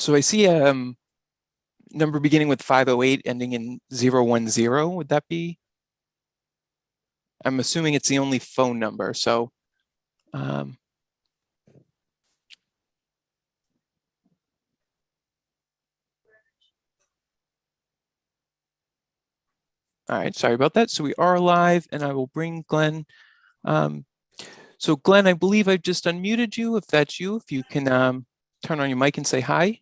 So I see a number beginning with 508 ending in 010. Would that be? I'm assuming it's the only phone number. So all right, sorry about that. So we are live, and I will bring Glenn. So Glenn, I believe I've just unmuted you. If that's you, if you can turn on your mic and say hi.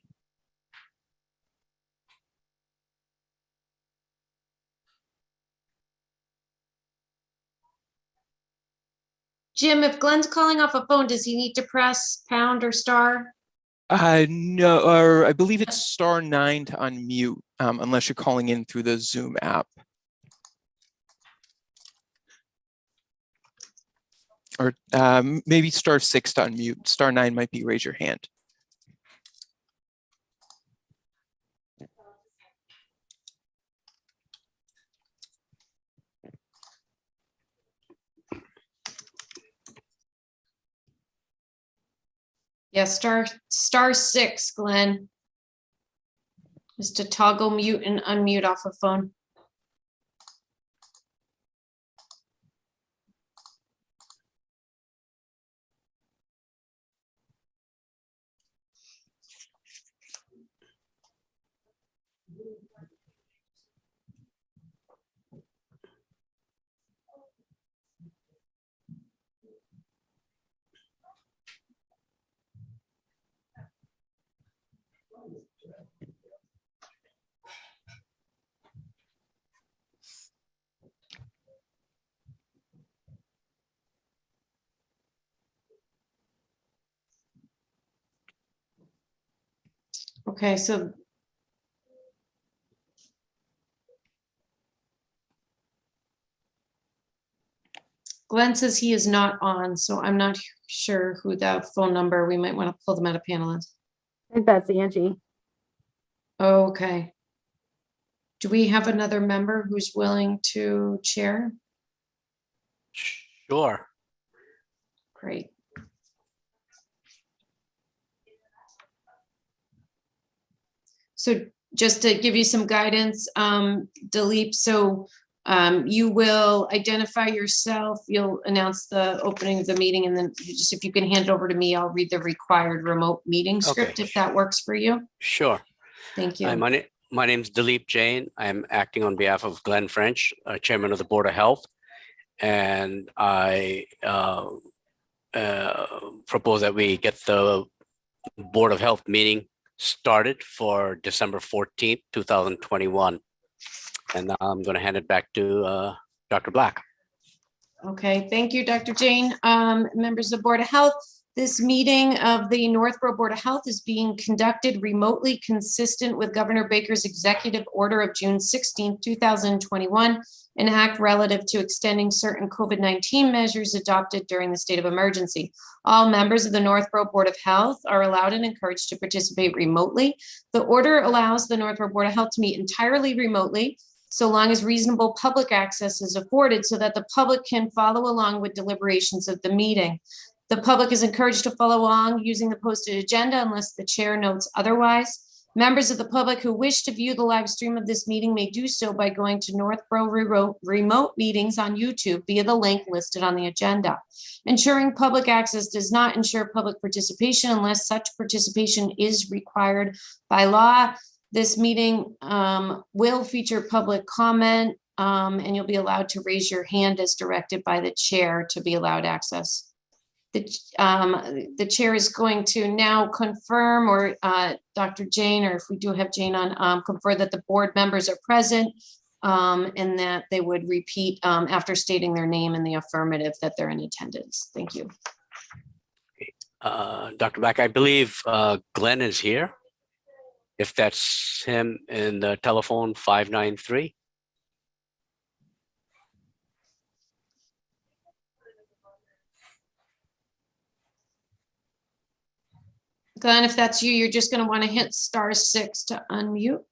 Jim, if Glenn's calling off a phone, does he need to press pound or star? No, or I believe it's *9 to unmute, unless you're calling in through the Zoom app. Or maybe *6 to unmute. *9 might be raise your hand. Yeah, *6, Glenn. Is to toggle mute and unmute off a phone. Okay, so Glenn says he is not on, so I'm not sure who that phone number, we might want to pull them out of panel is. I think that's Angie. Okay. Do we have another member who's willing to chair? Sure. Great. So just to give you some guidance, Dilip, so you will identify yourself, you'll announce the opening of the meeting, and then just if you can hand it over to me, I'll read the required remote meeting script if that works for you. Sure. Thank you. Hi, my name is Dilip Jain. I'm acting on behalf of Glenn French, Chairman of the Board of Health. And I propose that we get the Board of Health meeting started for December 14th, 2021. And now I'm going to hand it back to Dr. Black. Okay, thank you, Dr. Jain. Members of the Board of Health, this meeting of the Northborough Board of Health is being conducted remotely consistent with Governor Baker's executive order of June 16, 2021, an act relative to extending certain COVID-19 measures adopted during the state of emergency. All members of the Northborough Board of Health are allowed and encouraged to participate remotely. The order allows the Northborough Board of Health to meet entirely remotely, so long as reasonable public access is afforded so that the public can follow along with deliberations of the meeting. The public is encouraged to follow along using the posted agenda unless the chair notes otherwise. Members of the public who wish to view the live stream of this meeting may do so by going to Northborough Remote Meetings on YouTube via the link listed on the agenda. Ensuring public access does not ensure public participation unless such participation is required by law. This meeting will feature public comment, and you'll be allowed to raise your hand as directed by the chair to be allowed access. The chair is going to now confirm, or Dr. Jain, or if we do have Jane on, confirm that the board members are present and that they would repeat after stating their name in the affirmative that they're in attendance. Thank you. Dr. Black, I believe Glenn is here. If that's him in the telephone 593. Glenn, if that's you, you're just going to want to hit *6 to unmute.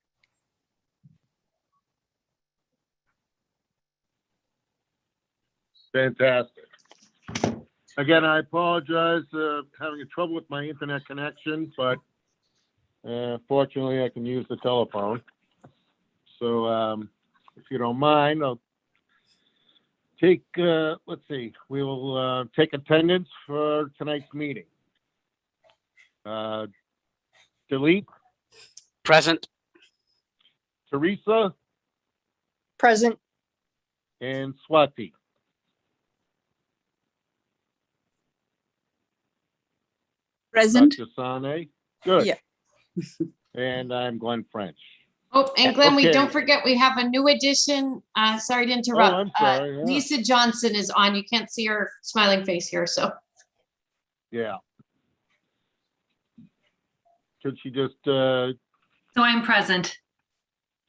Fantastic. Again, I apologize having trouble with my internet connection, but Fortunately, I can use the telephone. So if you don't mind, I'll take, let's see, we will take attendance for tonight's meeting. Delete, Present. Teresa, Present. and Swati. Present. Dr. Sane, good. Yeah. And I'm Glenn French. Oh, and Glenn, we Okay. don't forget, we have a new addition. Sorry to Oh, interrupt. I'm sorry. Yeah. Lisa Johnson is on. You can't see her smiling face here, so. Yeah. Could she just So I'm present.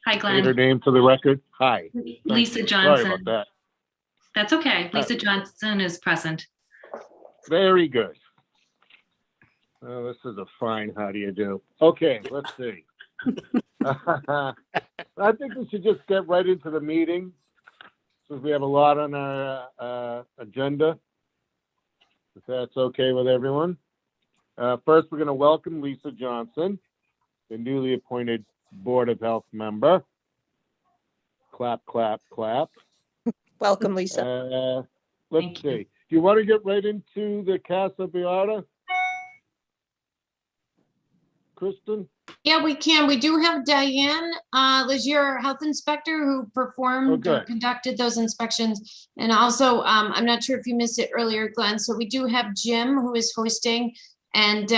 Hi, state her Glenn. name for the record? Hi. Thank Lisa you. Sorry about Johnson. that. That's okay. Lisa Johnson is present. Very good. Oh, this is a fine how do you do. Okay, let's see. I think we should just get right into the meeting since we have a lot on our agenda. If that's okay with everyone. First, we're going to welcome Lisa Johnson, the newly appointed Board of Health member. Clap, clap, clap. Welcome, Lisa. Let's Thank you. see. Do you want to get right into the Casa Beata? Kristen? Yeah, we can. We do have Diane Legier, our health inspector, who performed or Okay. conducted those inspections. And also, I'm not sure if you missed it earlier, Glenn. So we do have Jim, who is hosting, and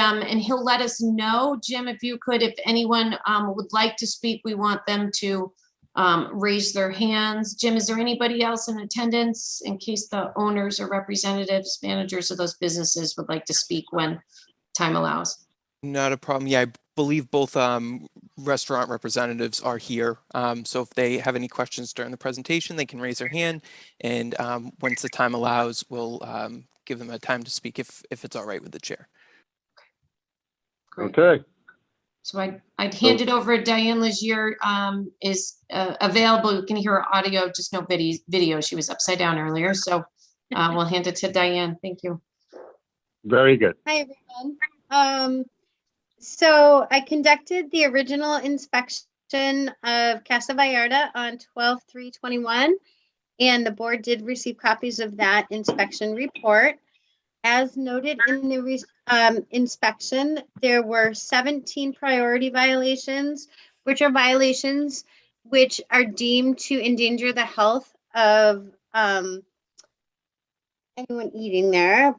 he'll let us know. Jim, if you could, if anyone would like to speak, we want them to raise their hands. Jim, is there anybody else in attendance in case the owners or representatives, managers of those businesses would like to speak when time allows? Not a problem. Yeah, I believe both restaurant representatives are here. So if they have any questions during the presentation, they can raise their hand. And once the time allows, we'll give them a time to speak if it's all right with the chair. Great. Okay. So I'd hand it over. Diane Legier is available. You can hear her audio, just no video. She was upside down earlier. So we'll hand it to Diane. Thank you. Very good. Hi, everyone. So I conducted the original inspection of Casa Vallarta on 12/3/21, and the board did receive copies of that inspection report. As noted in the inspection, there were 17 priority violations, which are violations which are deemed to endanger the health of anyone eating there.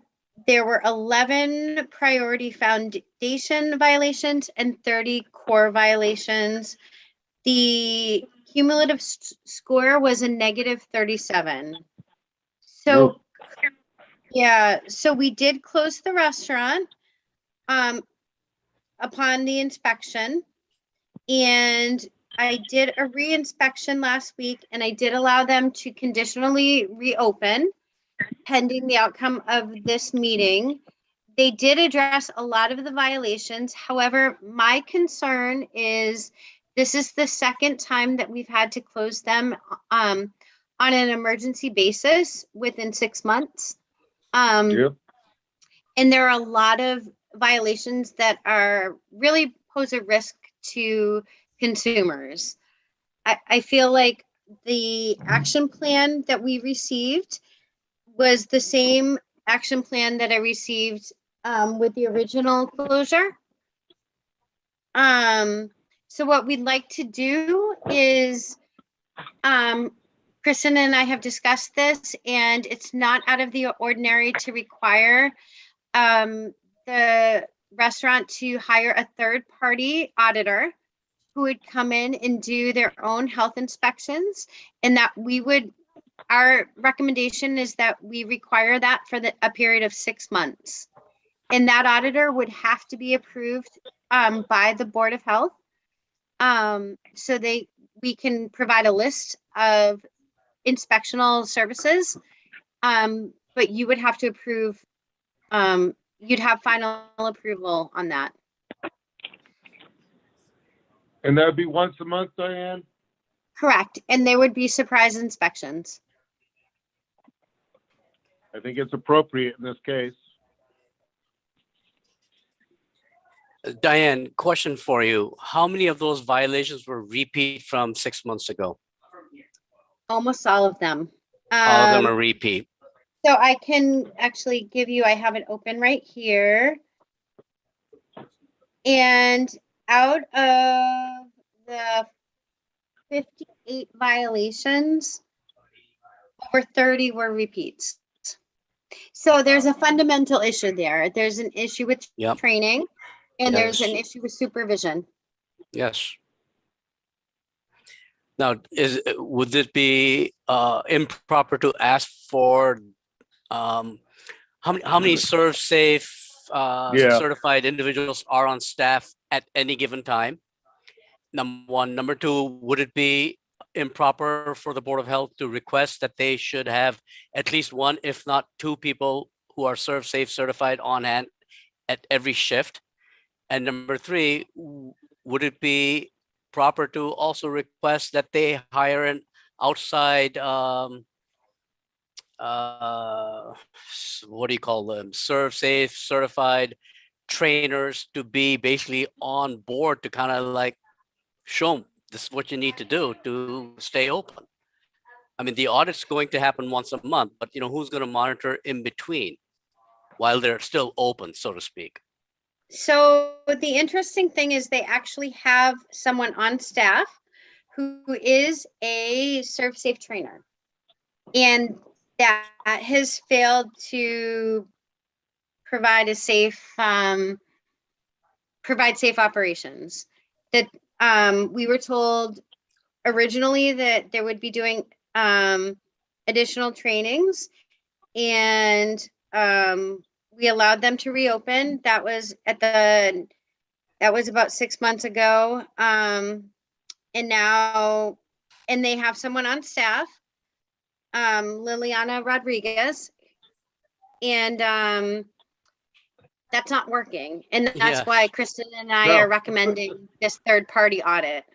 There were 11 priority foundation violations and 30 core violations. The cumulative score was a -37. So, yeah, so we did close the restaurant upon the inspection. And I did a re-inspection last week, and I did allow them to conditionally reopen pending the outcome of this meeting. They did address a lot of the violations. However, my concern is this is the second time that we've had to close them on an emergency basis within 6 months. Yep. And there are a lot of violations that are really pose a risk to consumers. I feel like the action plan that we received was the same action plan that I received with the original closure. So what we'd like to do is, Kristen and I have discussed this, and it's not out of the ordinary to require the restaurant to hire a third-party auditor who would come in and do their own health inspections, and that we would, our recommendation is that we require that for a period of 6 months. And that auditor would have to be approved by the Board of Health. So we can provide a list of inspectional services, but you would have to approve, you'd have final approval on that. And that'd be once a month, Diane? Correct. And there would be surprise inspections. I think it's appropriate in this case. Diane, question for you. How many of those violations were repeat from 6 months ago? Almost all of them. All of them are repeat. So I can actually give you, I have it open right here. And out of the 58 violations, over 30 were repeats. So there's a fundamental issue there. There's an issue with Yep. training, and there's Yes. an issue with supervision. Yes. Now, would it be improper to ask for how many serve safe Yeah. certified individuals are on staff at any given time? Number one. Number two, would it be improper for the Board of Health to request that they should have at least one, if not two people who are serve safe certified on hand at every shift? And number three, would it be proper to also request that they hire an outside what do you call them, serve safe certified trainers to be basically on board to kind of like show them this is what you need to do to stay open? I mean, the audit's going to happen once a month, but who's going to monitor in between while they're still open, so to speak? So the interesting thing is they actually have someone on staff who is a serve safe trainer. And that has failed to provide safe operations. That we were told originally that they would be doing additional trainings, and we allowed them to reopen. That was about 6 months ago. And they have someone on staff, Liliana Rodriguez, and that's not working. And that's Yes. why Kristen and I No. are recommending this third-party audit.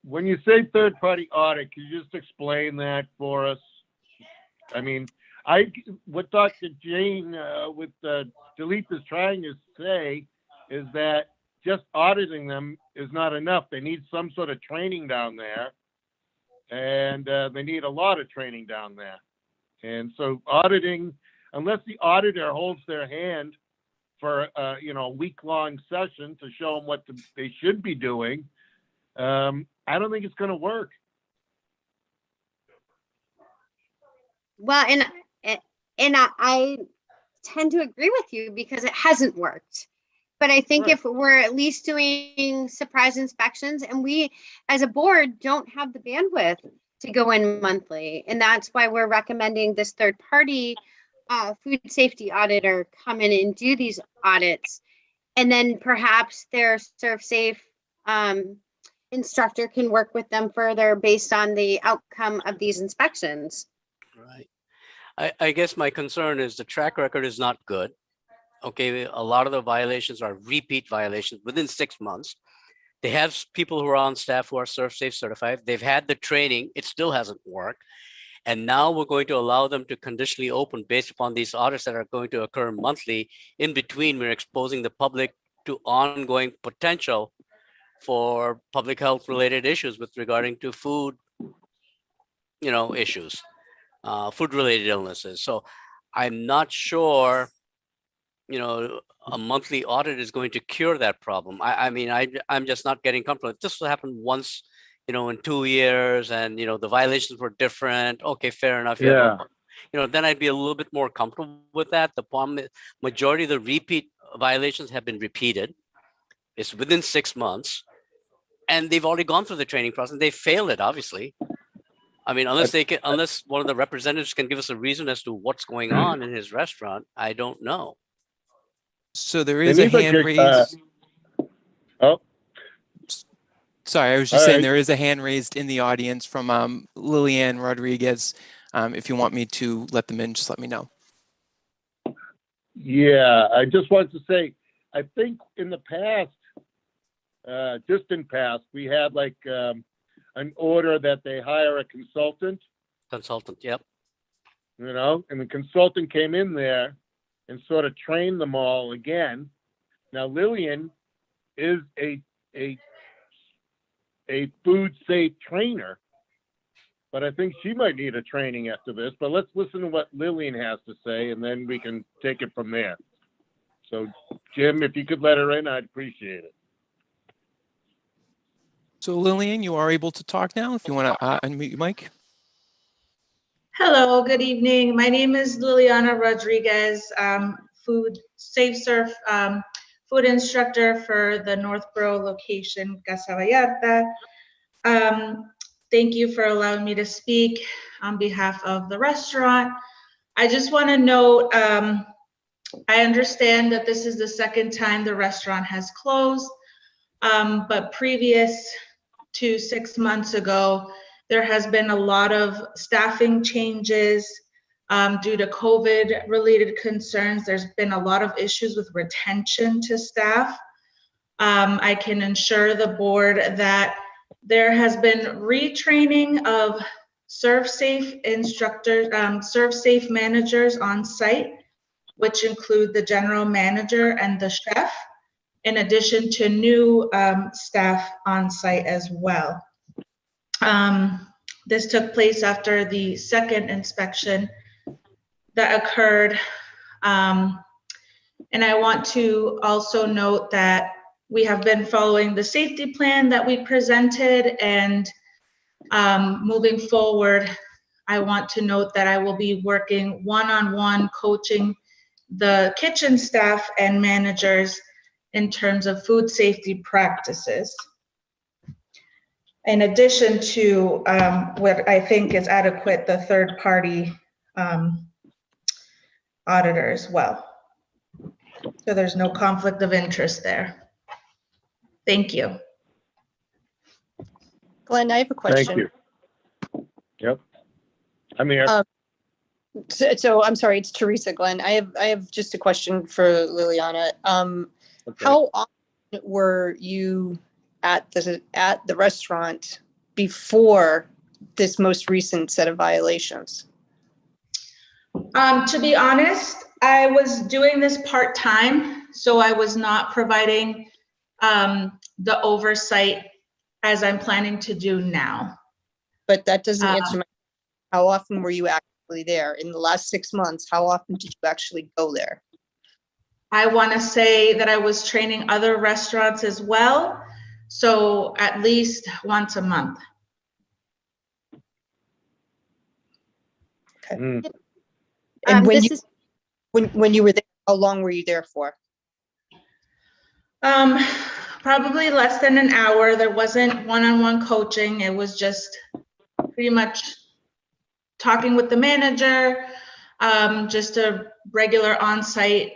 When you say third-party audit, can you just explain that for us? I mean, what Dr. Jane with Dilip is trying to say is that just auditing them is not enough. They need some sort of training down there, and they need a lot of training down there. And so auditing, unless the auditor holds their hand for a week-long session to show them what they should be doing, I don't think it's going to work. Well, and I tend to agree with you because it hasn't worked. But I think Right. if we're at least doing surprise inspections, and we as a board don't have the bandwidth to go in monthly, and that's why we're recommending this third party food safety auditor come in and do these audits. And then perhaps their serve safe instructor can work with them further based on the outcome of these inspections. Right. I guess my concern is the track record is not good. Okay, a lot of the violations are repeat violations within 6 months. They have people who are on staff who are serve safe certified. They've had the training. It still hasn't worked. And now we're going to allow them to conditionally open based upon these audits that are going to occur monthly. In between, we're exposing the public to ongoing potential for public health related issues with regarding to food, issues, food related illnesses. So I'm not sure, a monthly audit is going to cure that problem. I'm just not getting comfortable. If this will happen once, in 2 years, and the violations were different, okay, fair enough. Yeah. Then I'd be a little bit more comfortable with that. The problem is majority of the repeat violations have been repeated. It's within 6 months, and they've already gone through the training process. They failed it, obviously. I mean, unless one of the representatives can give us a reason as to what's going on in his restaurant, I don't know. So there They is a need like hand a, raised. oh, Sorry, I was just all saying right. there is a hand raised in the audience from Liliane Rodriguez. If you want me to let them in, just let me know. Yeah, I just wanted to say, I think in the past, distant past, we had like an order that they hire a consultant, Consultant, yep. and the consultant came in there and sort of train them all again. Now, Lillian is a food safe trainer, but I think she might need a training after this. But let's listen to what Lillian has to say, and then we can take it from there. So, Jim, if you could let her in, I'd appreciate it. So Lillian, you are able to talk now if you want to unmute your mic. Hello, good evening. My name is Liliana Rodriguez, food safe surf food instructor for the Northborough location, Casa Vallarta. Thank you for allowing me to speak on behalf of the restaurant. I just want to note, I understand that this is the second time the restaurant has closed, but previous to 6 months ago, there has been a lot of staffing changes due to COVID-related concerns. There's been a lot of issues with retention to staff. I can assure the board that there has been retraining of ServSafe instructors, ServSafe managers on site, which include the general manager and the chef, in addition to new staff on site as well. This took place after the second inspection that occurred. And I want to also note that we have been following the safety plan that we presented, and moving forward, I want to note that I will be working one-on-one coaching the kitchen staff and managers in terms of food safety practices. In addition to what I think is adequate, the third-party auditor as well. So there's no conflict of interest there. Thank you. Glenn, I have a question. Thank you. Yep. I'm here. So I'm sorry, it's Teresa. Glenn, I have just a question for Liliana. Okay. How often were you at the restaurant before this most recent set of violations? To be honest, I was doing this part-time, so I was not providing the oversight as I'm planning to do now. But that doesn't answer my, how often were you actually there? In the last 6 months, how often did you actually go there? I want to say that I was training other restaurants as well, so at least once a month. Okay. Mm. And when This you is when you were there, how long were you there for? Probably less than an hour. There wasn't one-on-one coaching. It was just pretty much talking with the manager, just a regular on-site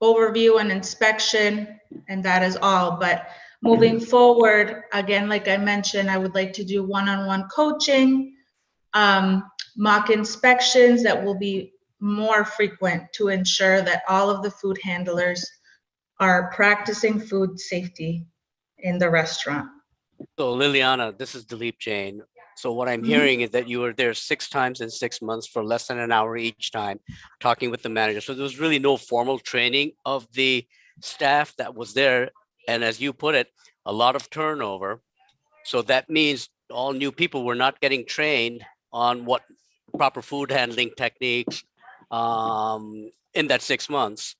overview and inspection, and that is all. But moving forward, again, like I mentioned, I would like to do one-on-one coaching, mock inspections that will be more frequent to ensure that all of the food handlers are practicing food safety in the restaurant. So Liliana, this is Dilip Jain. So what I'm hearing is that you were there 6 times in 6 months for less than an hour each time, talking with the manager. So there was really no formal training of the staff that was there. And as you put it, a lot of turnover. So that means all new people were not getting trained on what proper food handling techniques in that 6 months.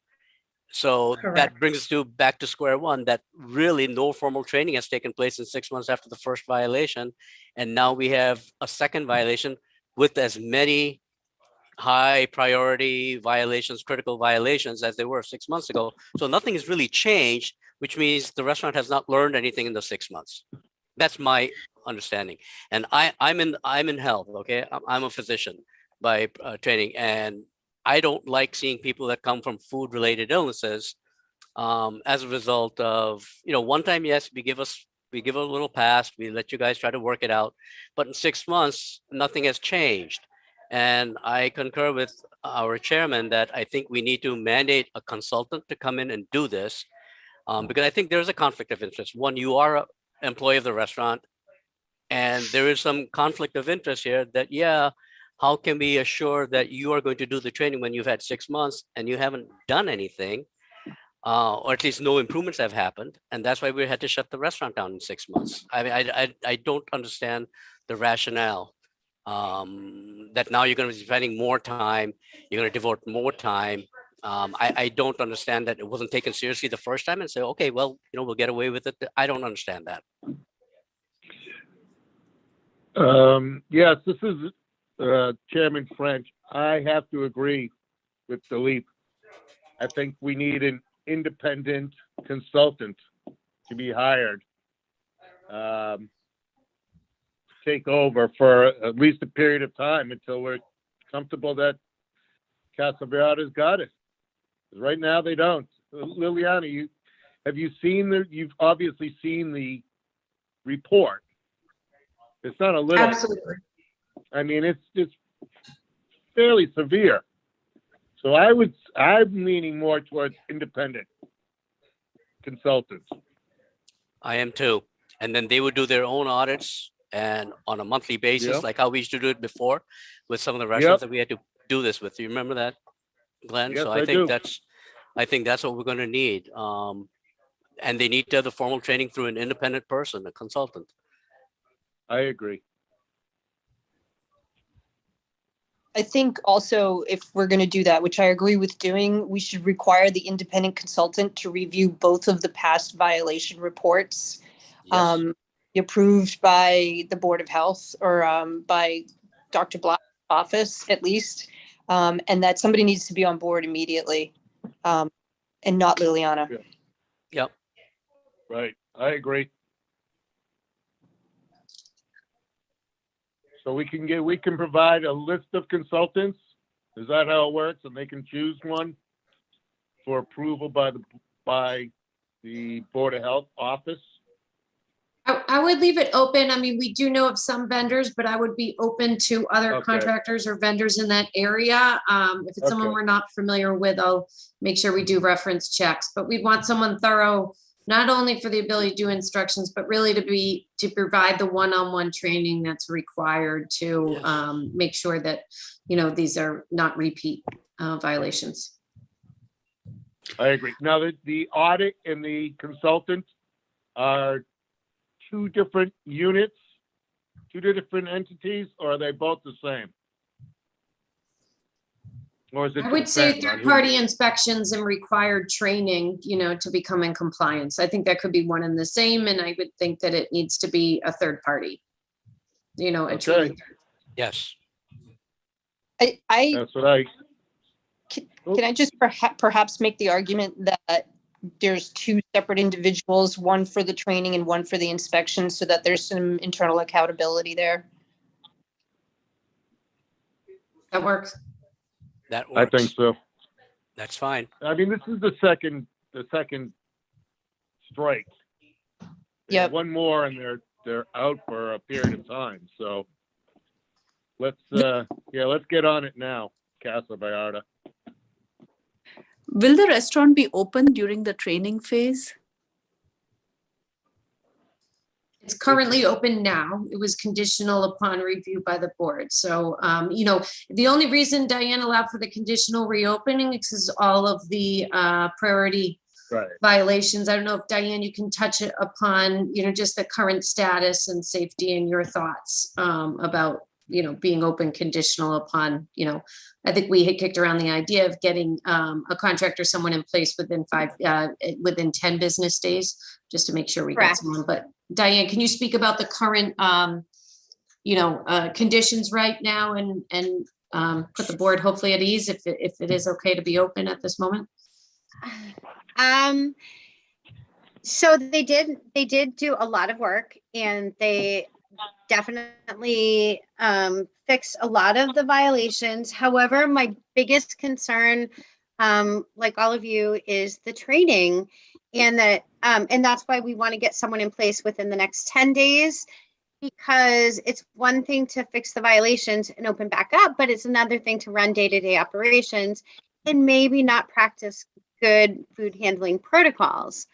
So Correct. that brings us back to square one, that really no formal training has taken place in 6 months after the first violation. And now we have a second violation with as many high priority violations, critical violations as they were 6 months ago. So nothing has really changed, which means the restaurant has not learned anything in the 6 months. That's my understanding. And I'm in health, okay? I'm a physician by training, and I don't like seeing people that come from food-related illnesses as a result of, one time, yes, we give a little pass, we let you guys try to work it out, but in 6 months, nothing has changed. And I concur with our chairman that I think we need to mandate a consultant to come in and do this, because I think there's a conflict of interest. One, you are an employee of the restaurant, and there is some conflict of interest here that, how can we assure that you are going to do the training when you've had 6 months and you haven't done anything? Or at least no improvements have happened. And that's why we had to shut the restaurant down in 6 months. I mean, I don't understand the rationale. That now you're going to be spending more time, you're going to devote more time. I don't understand that it wasn't taken seriously the first time and say, okay, well, we'll get away with it. I don't understand that. Yes, this is Chairman French. I have to agree with Dilip. I think we need an independent consultant to be hired. Take over for at least a period of time until we're comfortable that Casa Vallarta's got it. 'Cause right now they don't. Liliana, you've obviously seen the report. It's not a little. Absolutely. I mean, it's fairly severe. So I'm leaning more towards independent consultants. I am too. And then they would do their own audits and on a monthly basis, Yep. like how we used to do it before with some of the restaurants that we had to do this with. You remember that, Glenn? Yes, So I I do. think that's what we're going to need. And they need to have the formal training through an independent person, a consultant. I agree. I think also if we're going to do that, which I agree with doing, we should require the independent consultant to review both of the past violation reports Yes. approved by the Board of Health or by Dr. Black's office at least, and that somebody needs to be on board immediately and not Liliana. Yeah. Yep. Right. I agree. So we can provide a list of consultants. Is that how it works? And they can choose one for approval by the Board of Health office? I would leave it open. I mean, we do know of some vendors, but I would be open to other Okay. contractors or vendors in that area. If it's someone Okay. we're not familiar with, I'll make sure we do reference checks, but we'd want someone thorough, not only for the ability to do instructions, but really to provide the one-on-one training that's required to Yes. make sure that, these are not repeat violations. I agree. Now, the audit and the consultant are two different units, two different entities, or are they both the same? Or is it? I would say depend on who- third-party inspections and required training, to become in compliance. I think that could be one and the same, and I would think that it needs to be a third party. A truly. Okay. Yes. I That's what I, Can I just perhaps make the argument that there's two separate individuals, one for the training and one for the inspection, so that there's some internal accountability there? That works. That I works. think so. That's fine. I mean, this is the second strike. Yep. One more and they're out for a period of time, so let's get on it now, Casa Vallarta. Will the restaurant be open during the training phase? It's currently open now. It was conditional upon review by the board. So, the only reason Diane allowed for the conditional reopening is because all of the priority Right. violations. I don't know if Diane, you can touch it upon, just the current status and safety and your thoughts about, being open conditional upon, I think we had kicked around the idea of getting a contractor, someone in place within 10 business days, just to make sure we get Correct. someone. But Diane, can you speak about the current, conditions right now and put the board hopefully at ease if it is okay to be open at this moment? So they did do a lot of work, and they definitely fixed a lot of the violations. However, my biggest concern, like all of you, is the training, and that's why we want to get someone in place within the next 10 days, because it's one thing to fix the violations and open back up, but it's another thing to run day-to-day operations and maybe not practice good food handling protocols.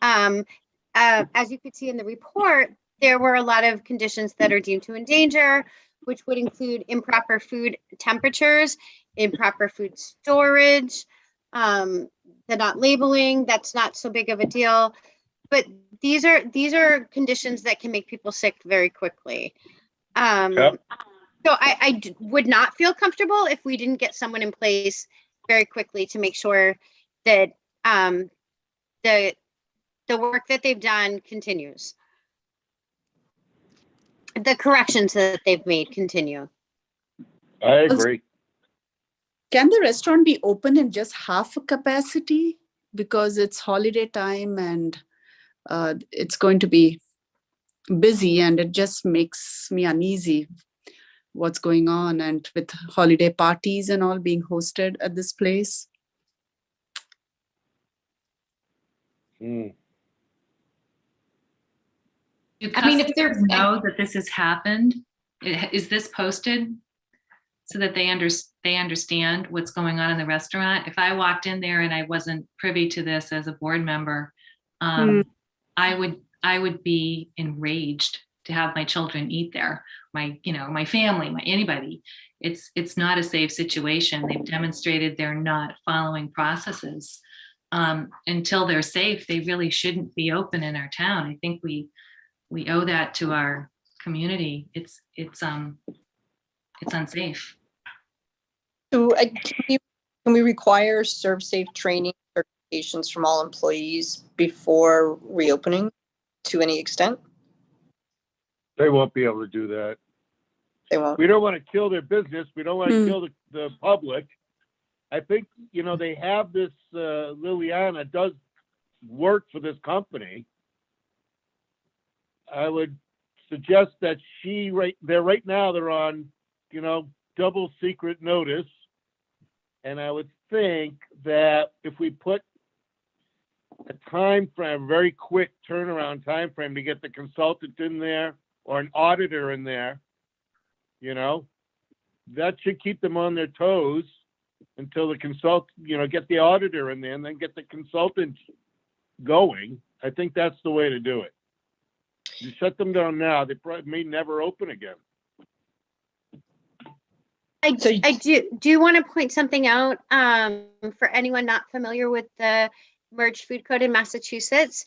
As you could see in the report, there were a lot of conditions that are deemed to endanger. which would include improper food temperatures, improper food storage, the not labeling, that's not so big of a deal. But these are conditions that can make people sick very quickly. Yep. So I would not feel comfortable if we didn't get someone in place very quickly to make sure that the work that they've done continues. The corrections that they've made continue. I agree. Can the restaurant be open in just half a capacity? Because it's holiday time and it's going to be busy, and it just makes me uneasy what's going on, and with holiday parties and all being hosted at this place. Mm. Do I mean, if customers they're- know that this has happened? Is this posted so that they understand what's going on in the restaurant? If I walked in there and I wasn't privy to this as a board member, I would be enraged to have my children eat there. My family, anybody. It's not a safe situation. They've demonstrated they're not following processes. Until they're safe, they really shouldn't be open in our town. I think we owe that to our community. It's unsafe. So can we require serve safe training certifications from all employees before reopening to any extent? They won't be able to do that. They won't. We don't want to kill their business. We don't want to kill the public. I think, they have this, Liliana does work for this company. I would suggest that right now they're on, double secret notice. And I would think that if we put a time frame, very quick turnaround time frame to get the consultant in there or an auditor in there, that should keep them on their toes until the get the auditor in there and then get the consultant going. I think that's the way to do it. You shut them down now, they probably may never open again. I do want to point something out for anyone not familiar with the merged food code in Massachusetts.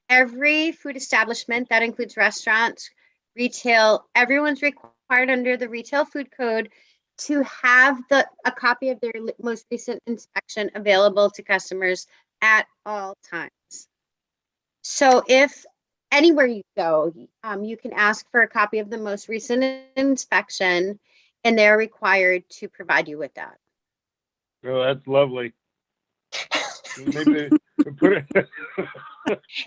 Every food establishment, that includes restaurants, retail, everyone's required under the retail food code to have a copy of their most recent inspection available to customers at all times. So if anywhere you go, you can ask for a copy of the most recent inspection, and they're required to provide you with that. Oh, that's lovely. Maybe put it.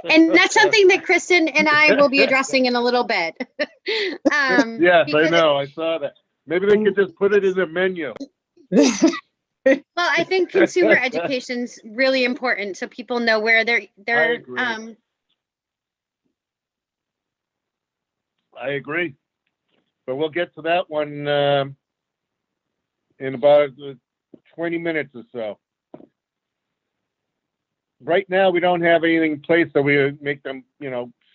And that's something that Kristen and I will be addressing in a little bit. Yes, I know. I saw that. Maybe they could just put it in the menu. Well, I think consumer education's really important, so people know where they're I agree. But we'll get to that one in about 20 minutes or so. Right now, we don't have anything in place that we make them,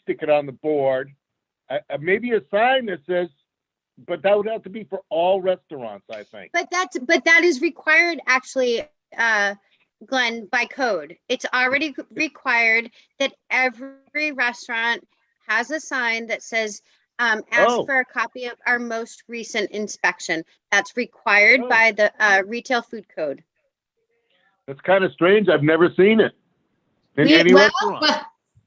stick it on the board. Maybe a sign that says, but that would have to be for all restaurants, I think. But that is required, actually, Glenn, by code. It's already required that every restaurant has a sign that says, ask for a copy of our most recent inspection. That's required by the retail food code. That's kind of strange. I've never seen it in any restaurant.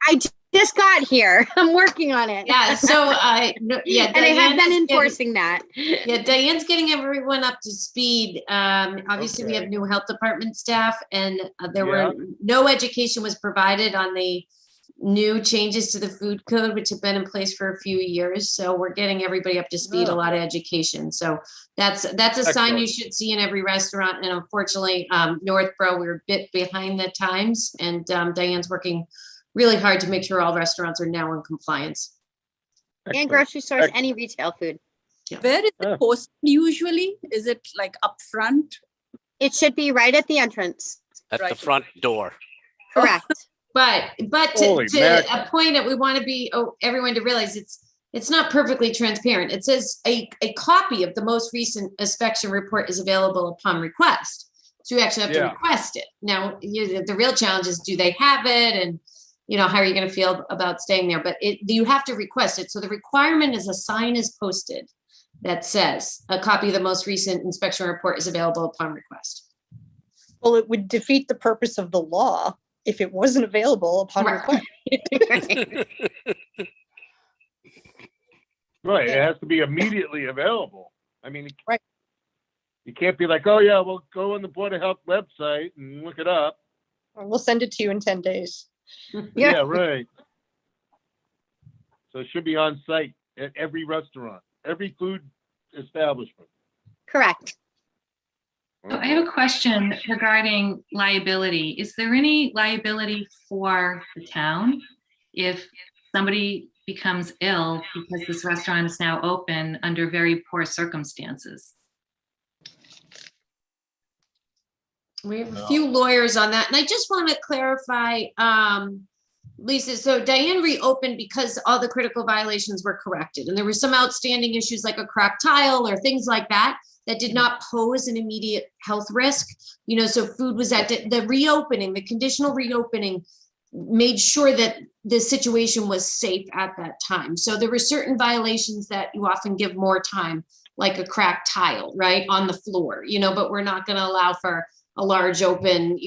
I just got here. I'm working on it. Yeah, so, and I have been enforcing that. Yeah, Diane's getting everyone up to speed. Obviously, we have new health department staff, and no education was provided on the new changes to the food code, which have been in place for a few years. So we're getting everybody up to speed, a lot of education. So that's a sign you should see in every restaurant. And unfortunately, Northborough, we're a bit behind the times, and Diane's working really hard to make sure all restaurants are now in compliance. And grocery stores, any retail food. Where is it posted usually? Is it like up front? It should be right at the entrance. At the front door. Correct. But to a point that we want to be everyone to realize it's not perfectly transparent. It says a copy of the most recent inspection report is available upon request. So you actually have to Yeah. request it. Now, the real challenge is, do they have it? And, how are you going to feel about staying there? But you have to request it. So the requirement is a sign is posted that says a copy of the most recent inspection report is available upon request. Well, it would defeat the purpose of the law if it wasn't available upon Right. request. Right, it has to be immediately available. I mean, Right. you can't be like, oh yeah, well, go on the Board of Health website and look it up. We'll send it to you in 10 days. Yeah, right. So it should be on site at every restaurant, every food establishment. Correct. So I have a question regarding liability. Is there any liability for the town if somebody becomes ill because this restaurant is now open under very poor circumstances? We have a few lawyers on that. And I just want to clarify, Lisa, so Diane reopened because all the critical violations were corrected. And there were some outstanding issues like a cracked tile or things like that did not pose an immediate health risk. So food was at the reopening, the conditional reopening made sure that the situation was safe at that time. So there were certain violations that you often give more time, like a cracked tile, right, on the floor, but we're not going to allow for a large open,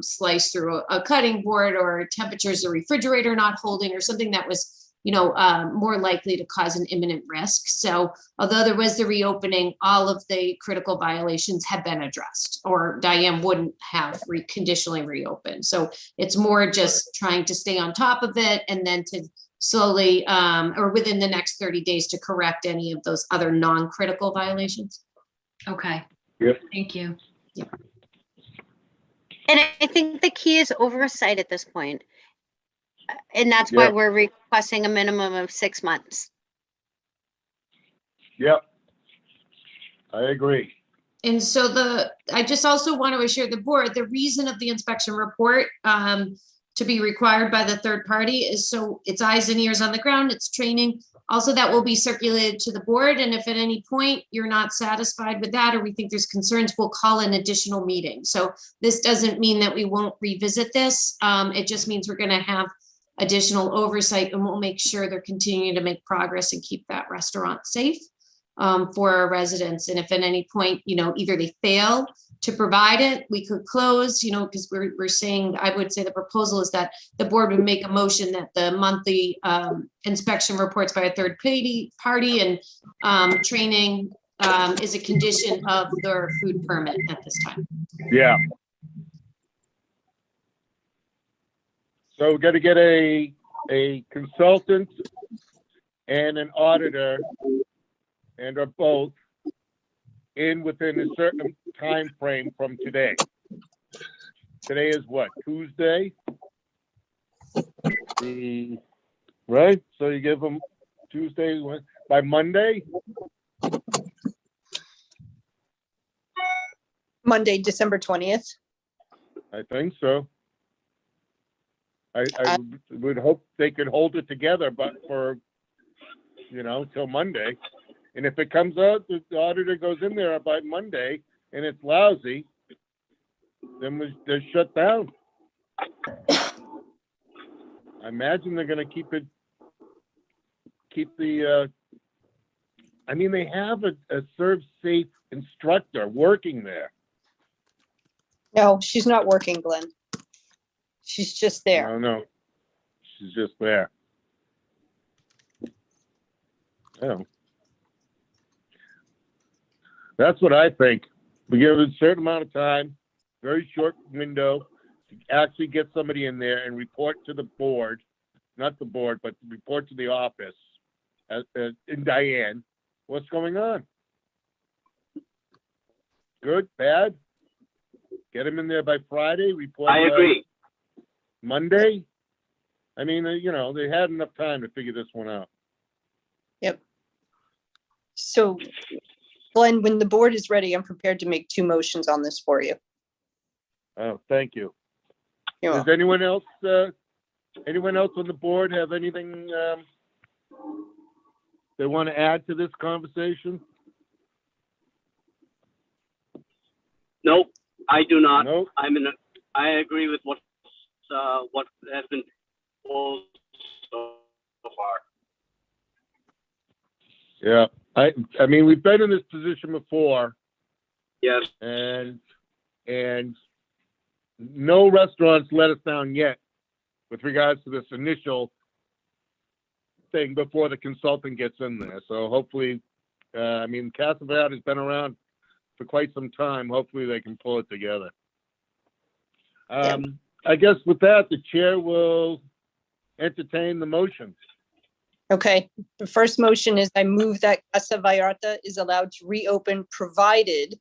slice through a cutting board, or temperatures the refrigerator not holding, or something that was, more likely to cause an imminent risk. So although there was the reopening, all of the critical violations have been addressed, or Diane wouldn't have conditionally reopened. So it's more just trying to stay on top of it, and then to slowly, or within the next 30 days, to correct any of those other non-critical violations. Okay. Yep. Thank you. And I think the key is oversight at this point. And that's why Yep. we're requesting a minimum of 6 months. Yep. I agree. And so I just also want to assure the board, the reason of the inspection report to be required by the third party is so it's eyes and ears on the ground, it's training. Also, that will be circulated to the board. And if at any point you're not satisfied with that, or we think there's concerns, we'll call an additional meeting. So this doesn't mean that we won't revisit this. It just means we're going to have additional oversight, and we'll make sure they're continuing to make progress and keep that restaurant safe for our residents. And if at any point, either they fail to provide it, we could close, because we're saying, I would say the proposal is that the board would make a motion that the monthly inspection reports by a third party and training is a condition of their food permit at this time. Yeah. So we're gonna get a consultant and an auditor, and are both in within a certain time frame from today. Today is what, Tuesday? Right, so you give them Tuesday, by Monday? Monday, December 20th. I think so. I would hope they could hold it together, but for, till Monday. And if it comes out, the auditor goes in there by Monday and it's lousy, then they're shut down. I imagine they're gonna keep the, they have a serve safe instructor working there. No, she's not working, Glenn. She's just there. No, she's just there. Yeah. That's what I think. We give it a certain amount of time, very short window, to actually get somebody in there and report to the board, not the board, but report to the office, in Diane, what's going on. Good, bad? Get them in there by Friday, report. I agree. Monday? They had enough time to figure this one out. Yep. So, Glenn, when the board is ready, I'm prepared to make 2 motions on this for you. Oh, thank you. You're Does welcome. anyone else on the board have anything they want to add to this conversation? Nope, I do not. No? I agree with what has been proposed so far. Yeah, I mean, we've been in this position before, Yes. and no restaurants let us down yet with regards to this initial thing before the consultant gets in there. So hopefully, I mean, Casa Verde has been around for quite some time. Hopefully they can pull it together. I guess with that, the chair will entertain the motion. Okay, the first motion is I move that Casa Vallarta is allowed to reopen provided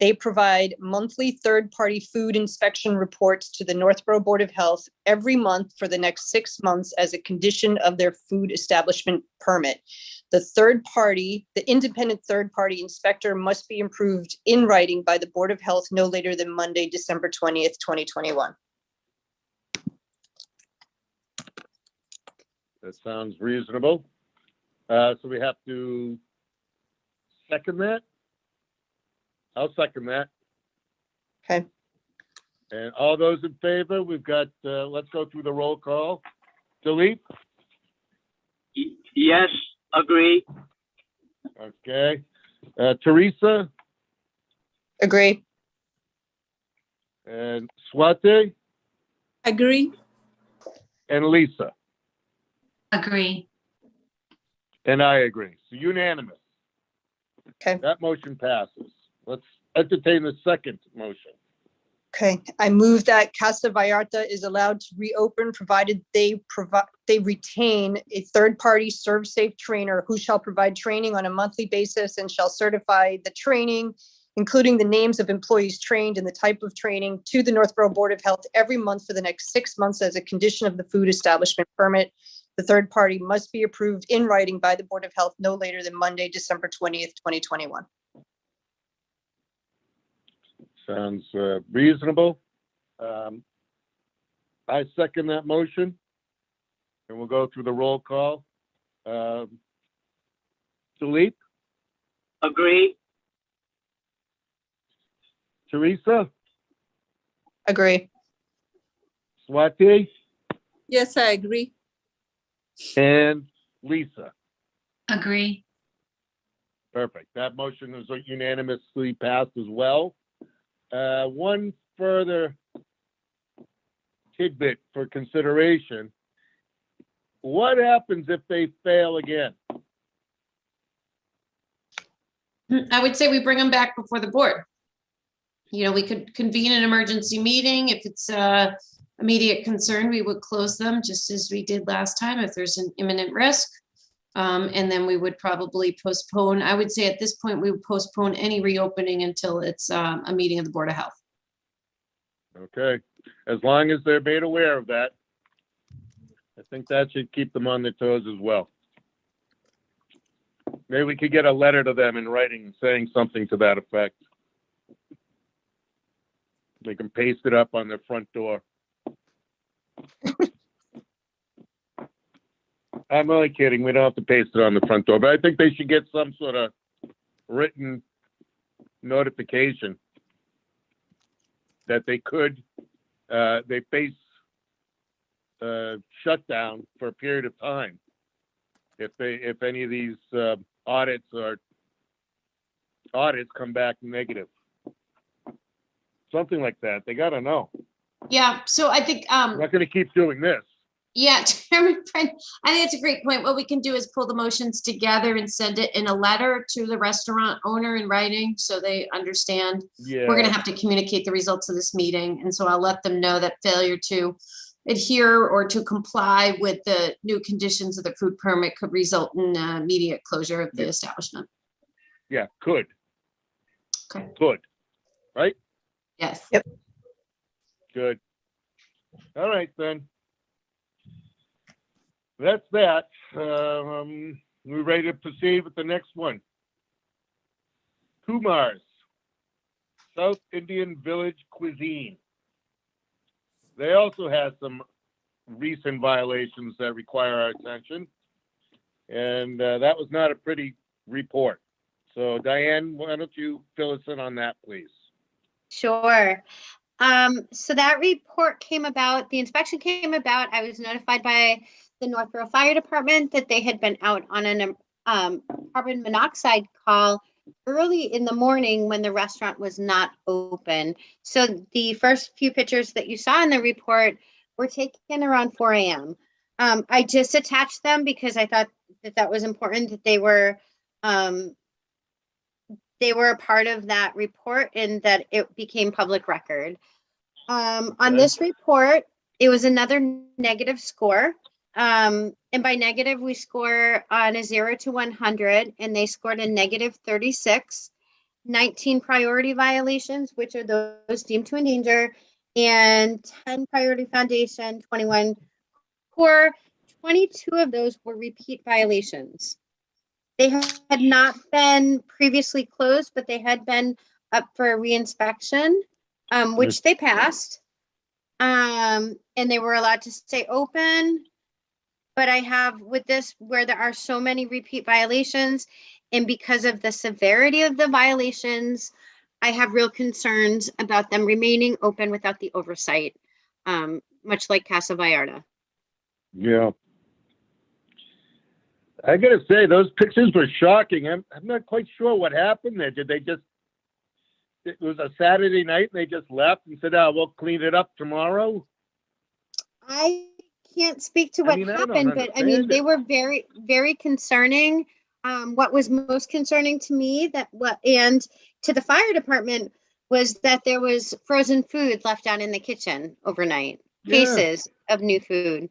they provide monthly third-party food inspection reports to the Northborough Board of Health every month for the next 6 months as a condition of their food establishment permit. The independent third-party inspector must be approved in writing by the Board of Health no later than Monday, December 20th, 2021. That sounds reasonable. So we have to second that? I'll second that. Okay. And all those in favor, we've got, let's go through the roll call. Dilip? Yes, agree. Okay. Teresa Agree. and Swati Agree. and Lisa. Agree. And I agree. So unanimous. Okay. That motion passes. Let's entertain the second motion. Okay, I move that Casa Vallarta is allowed to reopen provided they retain a third-party serve-safe trainer who shall provide training on a monthly basis and shall certify the training, including the names of employees trained and the type of training, to the Northborough Board of Health every month for the next 6 months as a condition of the food establishment permit. The third party must be approved in writing by the Board of Health no later than Monday, December 20th, 2021. Sounds reasonable. I second that motion. And we'll go through the roll call. Dilip, Agree. Teresa, Agree. Swati, Yes, I agree. and Lisa. Agree. Perfect. That motion is unanimously passed as well. One further tidbit for consideration. What happens if they fail again? I would say we bring them back before the board. You know, we could convene an emergency meeting. If it's a immediate concern, we would close them just as we did last time if there's an imminent risk. And then we would probably postpone. I would say at this point, we would postpone any reopening until it's a meeting of the Board of Health. Okay, as long as they're made aware of that, I think that should keep them on their toes as well. Maybe we could get a letter to them in writing saying something to that effect. They can paste it up on their front door. I'm only kidding. We don't have to paste it on the front door, but I think they should get some sort of written notification that they could, they face shutdown for a period of time if any of these audits come back negative. Something like that. They got to know. Yeah, so I think, We're not going to keep doing this. yeah, Chairman Friend, I think it's a great point. What we can do is pull the motions together and send it in a letter to the restaurant owner in writing so they understand. Yeah. We're gonna have to communicate the results of this meeting. And so I'll let them know that failure to adhere or to comply with the new conditions of the food permit could result in immediate closure of the establishment. Yeah, could. Okay. Could. Right? Yes. Yep. Good. All right, then. That's that. We're ready to proceed with the next one. Kumar's South Indian Village Cuisine. They also had some recent violations that require our attention. And that was not a pretty report. So Diane, why don't you fill us in on that, please? Sure. So that report came about, the inspection came about, I was notified by the Northborough Fire Department that they had been out on an carbon monoxide call early in the morning when the restaurant was not open. So the first few pictures that you saw in the report were taken around 4 a.m. I just attached them because I thought that that was important, that they were a part of that report and that it became public record. On Okay. this report, it was another negative score. And by negative, we score on a 0 to 100, and they scored a negative 36, 19 priority violations, which are those deemed to endanger, and 10 priority foundation, 21 core. 22 of those were repeat violations. They had not been previously closed, but they had been up for reinspection, which they passed. And they were allowed to stay open. But I have with this, where there are so many repeat violations, and because of the severity of the violations, I have real concerns about them remaining open without the oversight, much like Casa Vallarta. Yeah. I gotta say, those pictures were shocking. I'm not quite sure what happened there. Did they just, it was a Saturday night and they just left and said, oh, we'll clean it up tomorrow? I can't speak to I what mean, I don't happened, but I mean, understand they it. were very, very concerning. What was most concerning to me and to the fire department was that there was frozen food left out in the kitchen overnight, Yeah. cases of new food.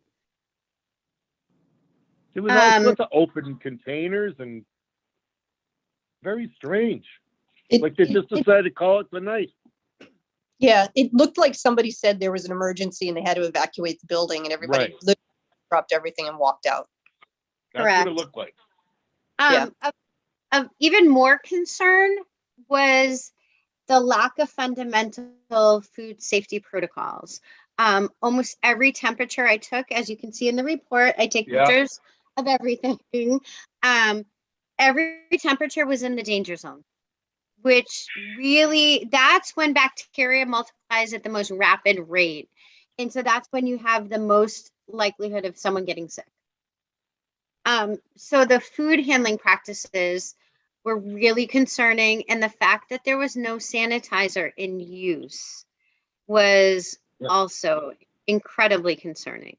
There was all sorts of open containers and very strange. Like they just decided to call it the night. Yeah, it looked like somebody said there was an emergency and they had to evacuate the building, and everybody Right. literally dropped everything and walked out. That's Correct. what it looked like. Yeah. Of even more concern was the lack of fundamental food safety protocols. Almost every temperature I took, as you can see in the report, I take Yeah. pictures of everything. Every temperature was in the danger zone, which really, that's when bacteria multiplies at the most rapid rate. And so that's when you have the most likelihood of someone getting sick. So the food handling practices were really concerning, and the fact that there was no sanitizer in use was also incredibly concerning.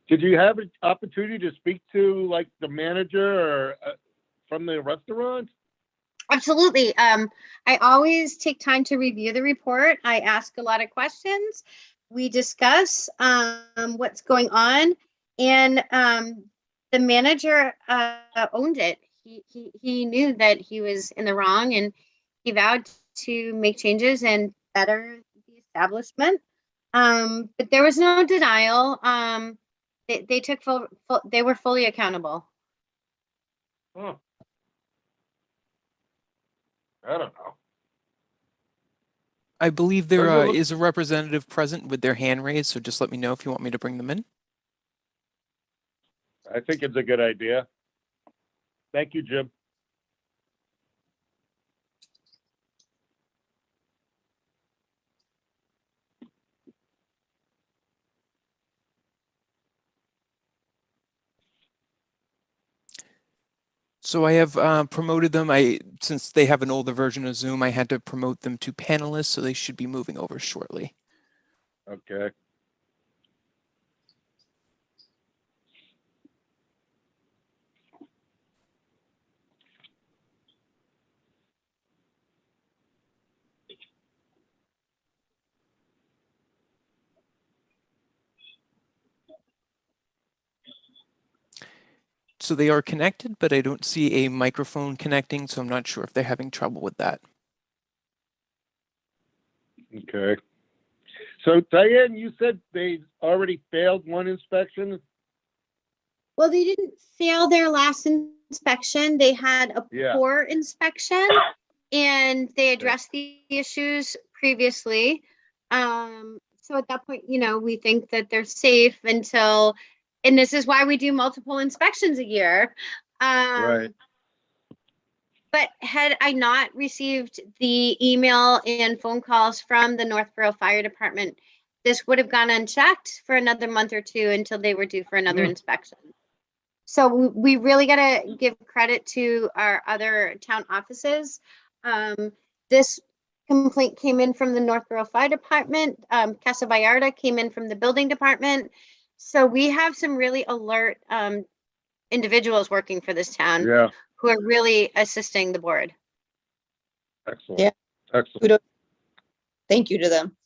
Did you have an opportunity to speak to like the manager or from the restaurant? Absolutely. I always take time to review the report. I ask a lot of questions. We discuss what's going on, and the manager owned it. He knew that he was in the wrong, and he vowed to make changes and better the establishment. But there was no denial. They took they were fully accountable. Huh. I don't know. I believe there Those are look- is a representative present with their hand raised, so just let me know if you want me to bring them in. I think it's a good idea. Thank you, Jim. So I have promoted them. Since they have an older version of Zoom, I had to promote them to panelists, so they should be moving over shortly. Okay. So they are connected, but I don't see a microphone connecting, so I'm not sure if they're having trouble with that. Okay. So Diane, you said they already failed one inspection? Well, they didn't fail their last inspection. They had a Yeah. poor inspection, and they addressed the issues previously. So at that point, we think that they're safe until And this is why we do multiple inspections a year. Right. But had I not received the email and phone calls from the Northborough Fire Department, this would have gone unchecked for another month or two until they were due for another inspection. So we really got to give credit to our other town offices. This complaint came in from the Northborough Fire Department. Casa Vallarta came in from the building department. So we have some really alert individuals working for this town Yeah. who are really assisting the board. Excellent. Yeah. Excellent. Kudos. Thank you to them.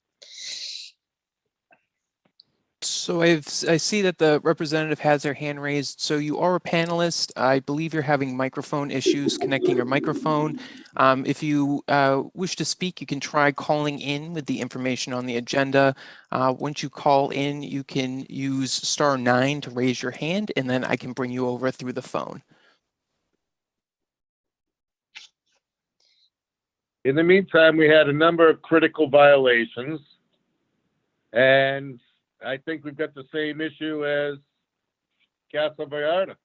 So I see that the representative has their hand raised. So you are a panelist. I believe you're having microphone issues connecting your microphone. If you wish to speak, you can try calling in with the information on the agenda. Once you call in, you can use *9 to raise your hand, and then I can bring you over through the phone. In the meantime, we had a number of critical violations, and I think we've got the same issue as Casa Vallarta.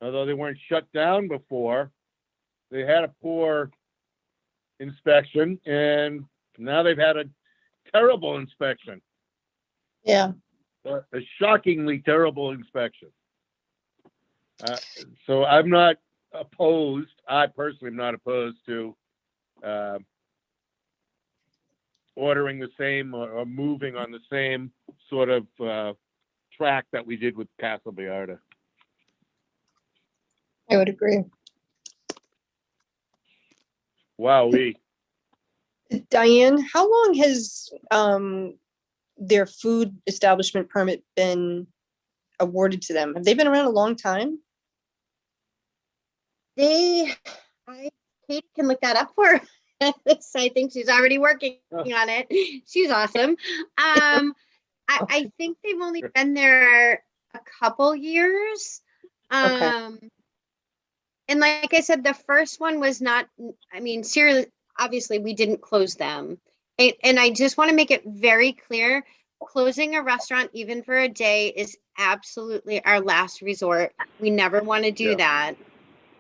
Although they weren't shut down before, they had a poor inspection, and now they've had a terrible inspection, Yeah. a shockingly terrible inspection. So I'm not opposed, I personally am not opposed to ordering the same or moving on the same sort of track that we did with Casa Vallarta. I would agree. Wowee. Diane, how long has their food establishment permit been awarded to them? Have they been around a long time? Kate can look that up for us. I think she's already working on it. She's awesome. I think they've only been there a couple years. And like I said, the first one was not, I mean, seriously, obviously we didn't close them. And I just want to make it very clear, closing a restaurant even for a day is absolutely our last resort. We never want to do that.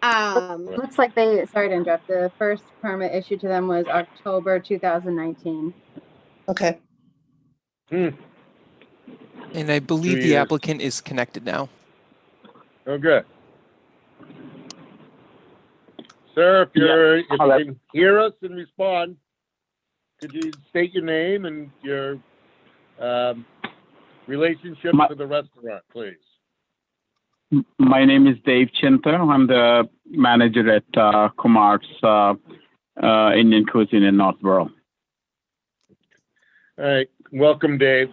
Looks like sorry to interrupt, the first permit issued to them was October 2019. Okay. And I believe the applicant is connected now. Oh, good. Sir, if you can hear us and respond, could you state your name and your relationship to the restaurant, please? My name is Dave Chinta. I'm the manager at Kumar's Indian Cuisine in Northborough. All right, welcome, Dave.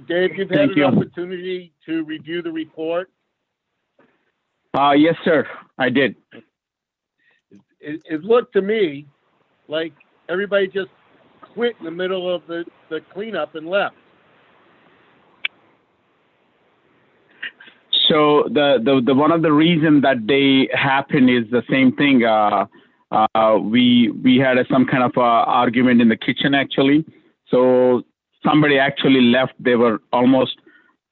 Dave, you've had Thank an you. opportunity to review the report. Yes, sir, I did. It looked to me like everybody just quit in the middle of the cleanup and left. So the one of the reason that they happened is the same thing. We had some kind of argument in the kitchen actually. So somebody actually left. There were almost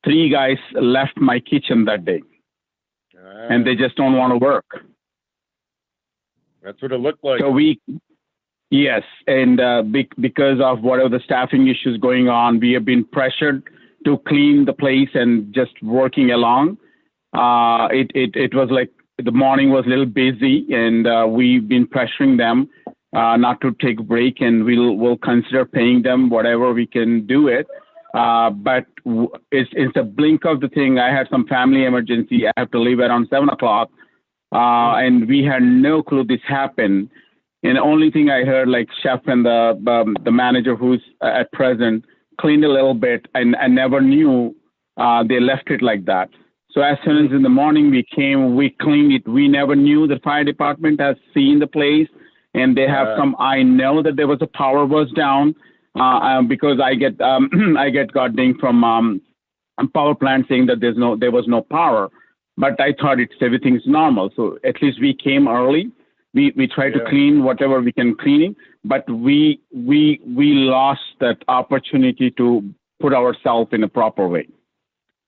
3 guys left my kitchen that day, and they just don't want to work. That's what it looked like. So yes, and because of whatever the staffing issues going on, we have been pressured to clean the place and just working along. It was like the morning was a little busy, and we've been pressuring them not to take a break, and we'll consider paying them whatever we can do it. But it's a blink of the thing. I had some family emergency. I have to leave around 7 o'clock, and we had no clue this happened. And the only thing I heard, like chef and the manager who's at present cleaned a little bit, and I never knew they left it like that. So as soon as in the morning we came, we cleaned it. We never knew the fire department has seen the place, and they have some. I know that there was a power was down because I get got ding from power plant saying that there was no power, but I thought everything's normal. So at least we came early. We tried to clean whatever we can cleaning, but we lost that opportunity to put ourselves in a proper way.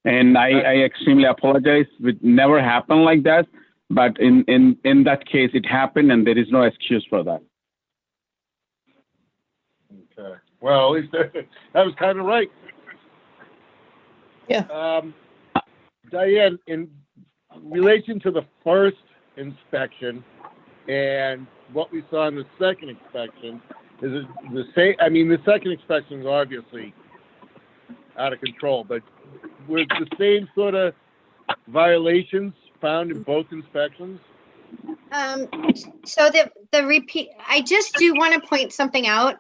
And I extremely apologize. It never happened like that. But in that case, it happened, and there is no excuse for that. Okay. Well, at least that was kind of right. Yeah. Diane, in relation to the first inspection and what we saw in the second inspection, is it the same? I mean, the second inspection was obviously out of control, but were the same sort of violations found in both inspections? So the repeat, I just do want to point something out.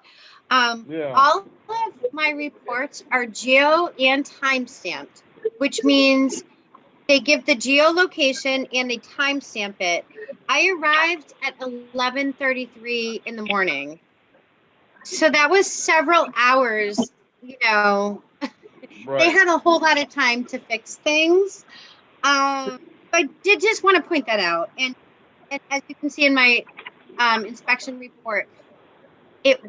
Yeah. All of my reports are geo and time-stamped, which means they give the geolocation and they timestamp it. I arrived at 11:33 in the morning. So that was several hours, you know. Right. They had a whole lot of time to fix things. I did just want to point that out. And as you can see in my inspection report, it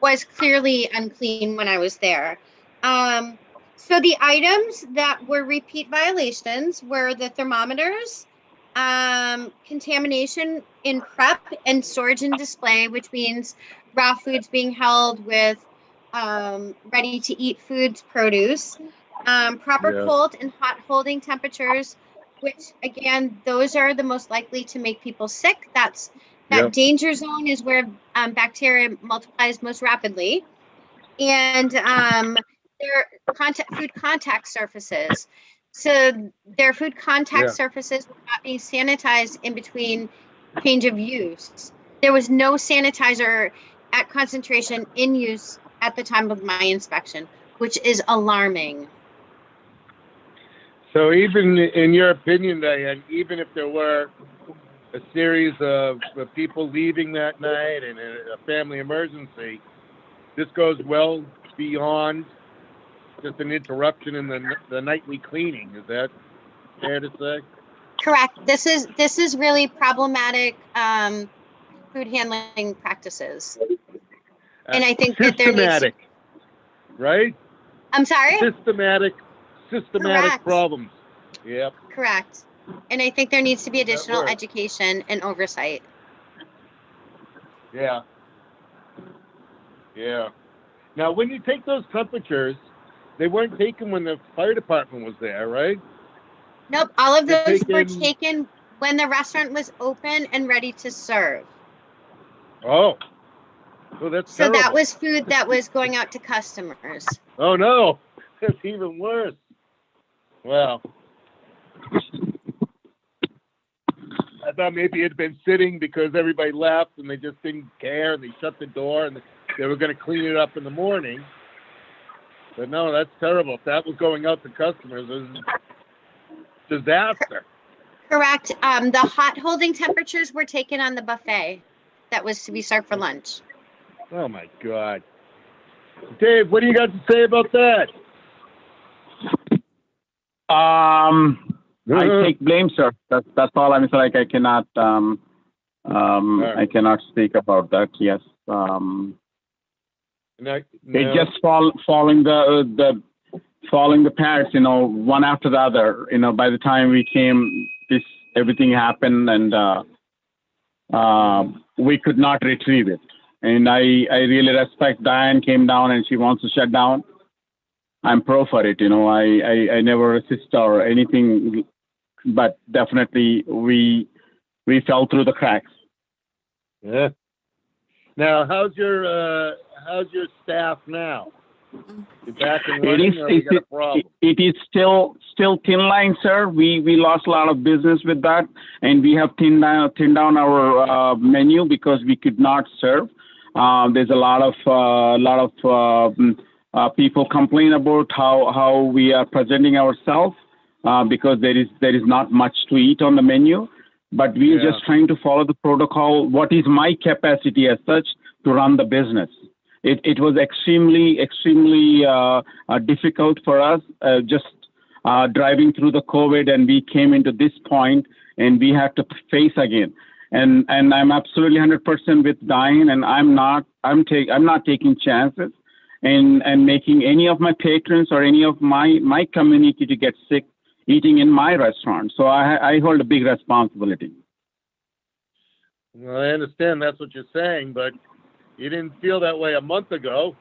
was clearly unclean when I was there. So the items that were repeat violations were the thermometers, contamination in prep and storage and display, which means raw foods being held with ready to eat foods, produce, proper cold and hot holding temperatures, which again, those are the most likely to make people sick. That danger zone is where bacteria multiplies most rapidly. And their food contact surfaces. So their food contact surfaces were not being sanitized in between change of use. There was no sanitizer at concentration in use at the time of my inspection, which is alarming. So even in your opinion, Diane, even if there were a series of people leaving that night and a family emergency, this goes well beyond just an interruption in the nightly cleaning. Is that fair to say? Correct. This is really problematic food handling practices. And I think that there needs to, right? I'm sorry? Systematic Correct. problems. Yep. Correct. And I think there needs to be additional education and oversight. Yeah. Yeah. Now, when you take those temperatures, they weren't taken when the fire department was there, right? Nope. All of those were taken when the restaurant was open and ready to serve. Oh. Well, that's so terrible. That was food that was going out to customers. Oh, no. That's even worse. Well, I thought maybe it had been sitting because everybody left and they just didn't care and they shut the door and they were going to clean it up in the morning. But no, that's terrible. If that was going out to customers, it was a disaster. Correct. The hot holding temperatures were taken on the buffet that was to be served for lunch. Oh, my God. Dave, what do you got to say about that? I take blame, sir. That's all I'm saying. Like I cannot I cannot speak about that. Yes. They just following the parents, you know, one after the other. You know, by the time we came, everything happened, and we could not retrieve it. And I really respect Diane came down and she wants to shut down. I'm pro for it. You know, I never resist or anything, but definitely we fell through the cracks. Yeah. Now, how's your staff now? You back and running, or you got a problem? It is still thin line, sir. We lost a lot of business with that, and we have thinned down our menu because we could not serve. There's a lot of people complain about how we are presenting ourselves because there is not much to eat on the menu. But we are just trying to follow the protocol. What is my capacity as such to run the business? It was extremely difficult for us just driving through the COVID, and we came into this point and we had to face again. And I'm absolutely 100% with Diane, and I'm not taking chances. and making any of my patrons or any of my community to get sick eating in my restaurant. So I hold a big responsibility. Well, I understand that's what you're saying, but you didn't feel that way a month ago.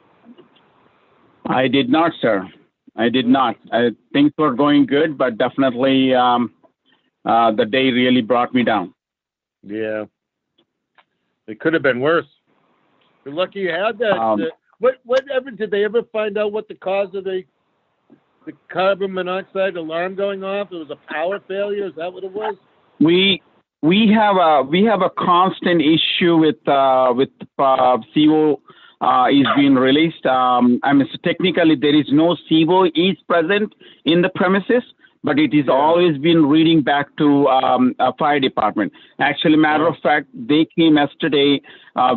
I did not, sir. I did not. Things were going good, but definitely the day really brought me down. Yeah. It could have been worse. You're lucky you had that. Whatever, did they ever find out what the cause of the carbon monoxide alarm going off? It was a power failure? Is that what it was? We have a constant issue with CO is being released. I mean, so technically there is no CO is present in the premises, but it is always been reading back to a fire department. Actually, matter of fact, they came yesterday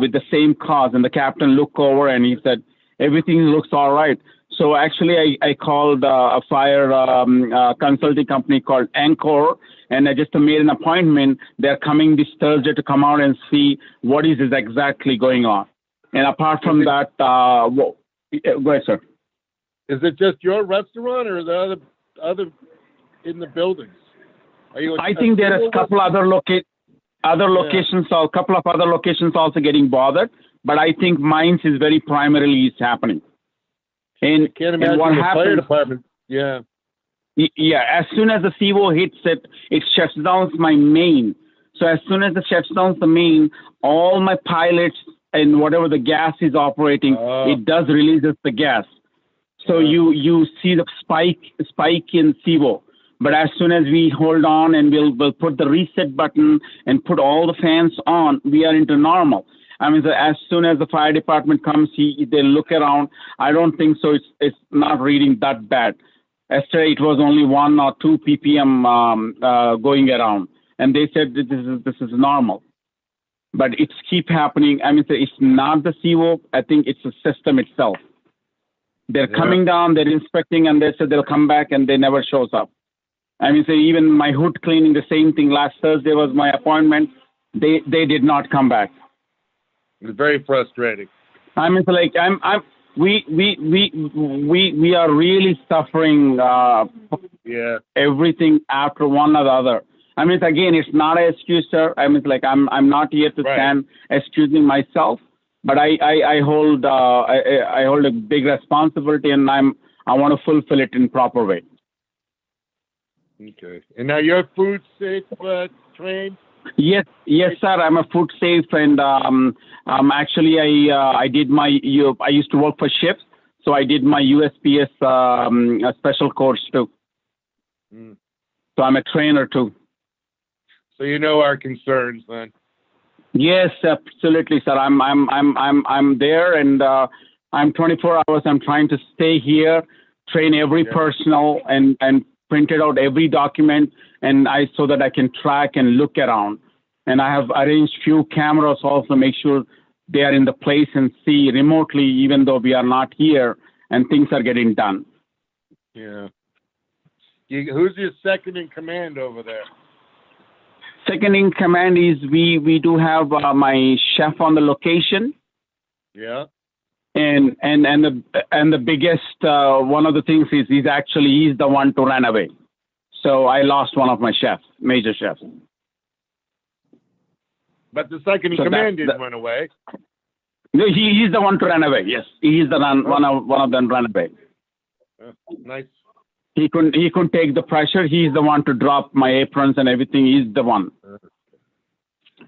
with the same cause, and the captain looked over and he said, everything looks all right. So actually, I called a fire consulting company called Encore, and I just made an appointment. They're coming this Thursday to come out and see what is exactly going on. And apart from that, go ahead, sir. Is it just your restaurant, or are there other in the buildings? I think there are a couple other locations, a couple of other locations also getting bothered, but I think mine is very primarily is happening. And, I can't imagine what the happens, fire department. Yeah. Yeah, as soon as the CO hits it, it shuts down my main. So as soon as it shuts down the main, all my pilots and whatever the gas is operating, it does release the gas. So you see the spike in CO. But as soon as we hold on and we'll put the reset button and put all the fans on, we are into normal. I mean, as soon as the fire department comes, they look around. I don't think so. It's not reading that bad. Yesterday, it was only 1 or 2 ppm going around, and they said this is normal. But it's keep happening. I mean, it's not the CO. I think it's the system itself. They're coming down, they're inspecting, and they said they'll come back, and they never shows up. I mean, so even my hood cleaning, the same thing. Last Thursday was my appointment. They did not come back. It's very frustrating. I mean, so like we are really suffering. Everything after one or the other. I mean, again, it's not an excuse, sir. I mean, like I'm not here to stand excusing myself, but I hold a big responsibility, and I want to fulfill it in proper way. Okay. And now you're food safe trained? Yes, sir. I'm a food safe, and actually, I did my. I used to work for ships, so I did my USPS a special course too. So I'm a trainer too. So you know our concerns then. Yes, absolutely, sir. I'm there, and I'm 24 hours. I'm trying to stay here, train every personnel, and printed out every document, and so that I can track and look around. And I have arranged few cameras also, make sure they are in the place and see remotely, even though we are not here, and things are getting done. Yeah. Who's your second in command over there? Second in command is we do have my chef on the location. Yeah. And the biggest one of the things is he's the one to run away. So I lost one of my chefs, major chefs. But the second in command didn't run away. No, he's the one to run away. Yes, he's the one of them run away. Nice. He couldn't take the pressure. He's the one to drop my aprons and everything. He's the one.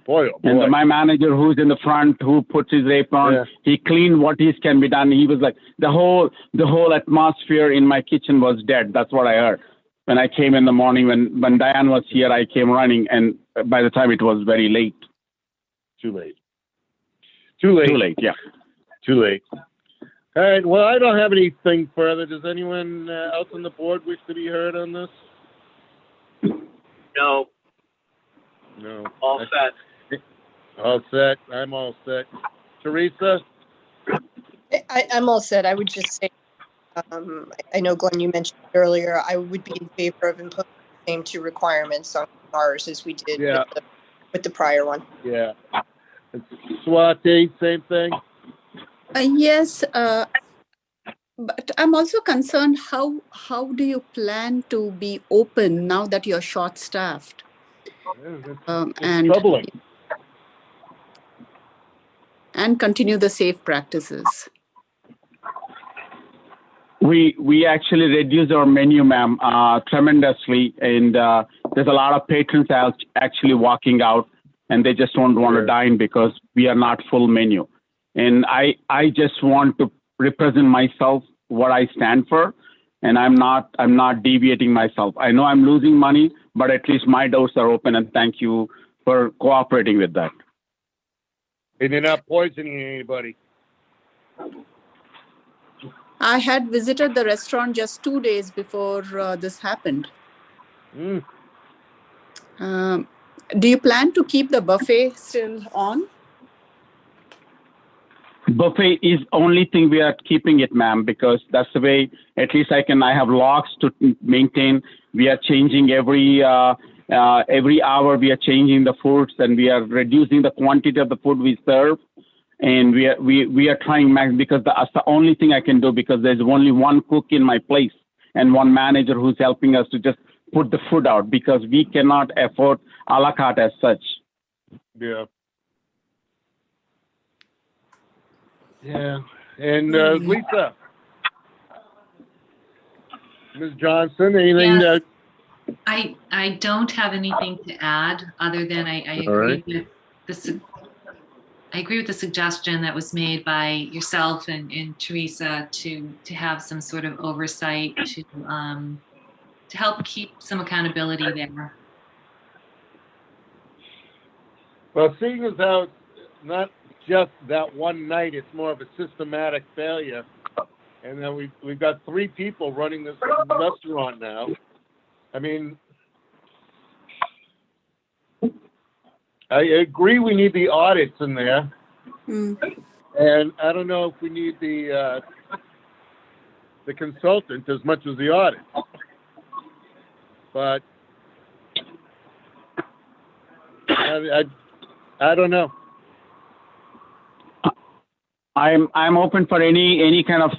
Boy, oh boy. And my manager, who's in the front, who puts his apron, he cleaned what can be done. He was like, the whole atmosphere in my kitchen was dead. That's what I heard. When I came in the morning, when Diane was here, I came running, and by the time it was very late. Too late. Too late, yeah. Too late. All right, well, I don't have anything further. Does anyone else on the board wish to be heard on this? No. No. All set. All set. I'm all set. Teresa? I'm all set. I would just say, I know, Glenn, you mentioned earlier, I would be in favor of imposing the same 2 requirements on ours as we did with the prior one. Yeah. Swati, same thing? Yes. But I'm also concerned, how do you plan to be open now that you're short-staffed? It's troubling. And continue the safe practices? We actually reduced our menu, ma'am, tremendously, and there's a lot of patrons actually walking out, and they just don't want to dine because we are not full menu. And I just want to represent myself, what I stand for, and I'm not deviating myself. I know I'm losing money, but at least my doors are open, and thank you for cooperating with that. And you're not poisoning anybody. I had visited the restaurant just 2 days before this happened. Mm. Do you plan to keep the buffet still on? Buffet is only thing we are keeping it, ma'am, because that's the way, at least I have logs to maintain. We are changing every hour, we are changing the foods, and we are reducing the quantity of the food we serve. And we are trying max, because that's the only thing I can do, because there's only one cook in my place and one manager who's helping us to just put the food out, because we cannot afford a la carte as such. Yeah. Yeah. And Lisa, Ms. Johnson, anything Yes. that? I don't have anything to add other than I All agree right. with I agree with the suggestion that was made by yourself and Teresa to have some sort of oversight to help keep some accountability there. Well, seeing as how it's not just that one night, it's more of a systematic failure. And then we've got 3 people running this restaurant now. I mean, I agree we need the audits in there. Mm. And I don't know if we need the consultant as much as the audit. But I don't know. I'm open for any kind of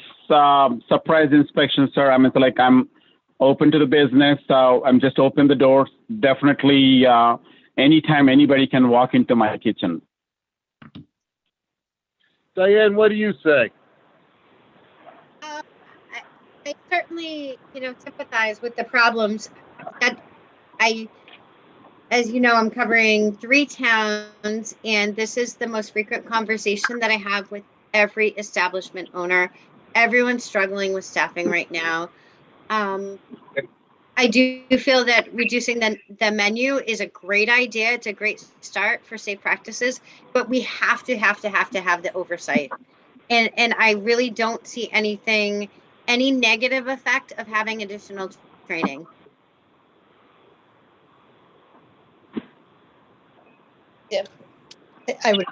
surprise inspection, sir. I mean, so like, I'm open to the business. So I'm just open the doors. Definitely, anytime anybody can walk into my kitchen. Diane, what do you say? I certainly, sympathize with the problems that as you know, I'm covering 3 towns, and this is the most frequent conversation that I have with every establishment owner. Everyone's struggling with staffing right now. I do feel that reducing the menu is a great idea. It's a great start for safe practices, but we have to have the oversight. And I really don't see any negative effect of having additional training. Yeah, I would.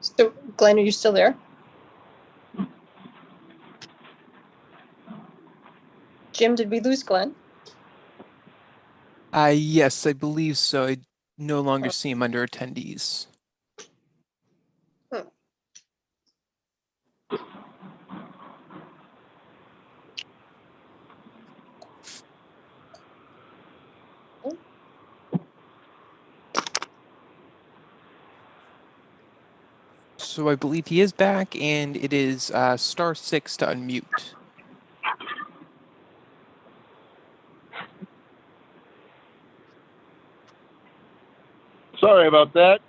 So, Glenn, are you still there? Jim, did we lose Glenn? Yes, I believe so. I no longer see him under attendees. So I believe he is back, and it is *6 to unmute. Sorry about that.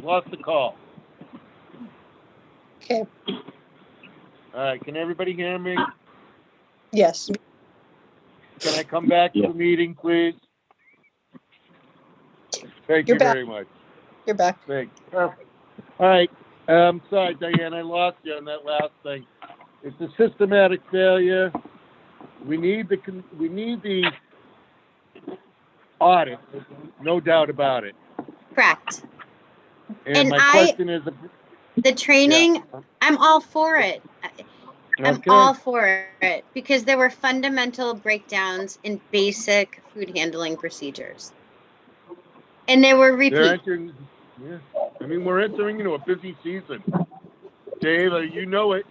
Lost the call. Okay. All right. Can everybody hear me? Yes. Can I come back to the meeting, please? Thank You're you back. very much. You're back. Thanks. All right. Sorry, Diane, I lost you on that last thing. It's a systematic failure. We need the audit, no doubt about it. Correct. And my question is, the training, I'm all for it. I'm Okay. all for it because there were fundamental breakdowns in basic food handling procedures. And they were They're repeat. entering, yeah. I mean, we're entering into a busy season. Dave, you know it.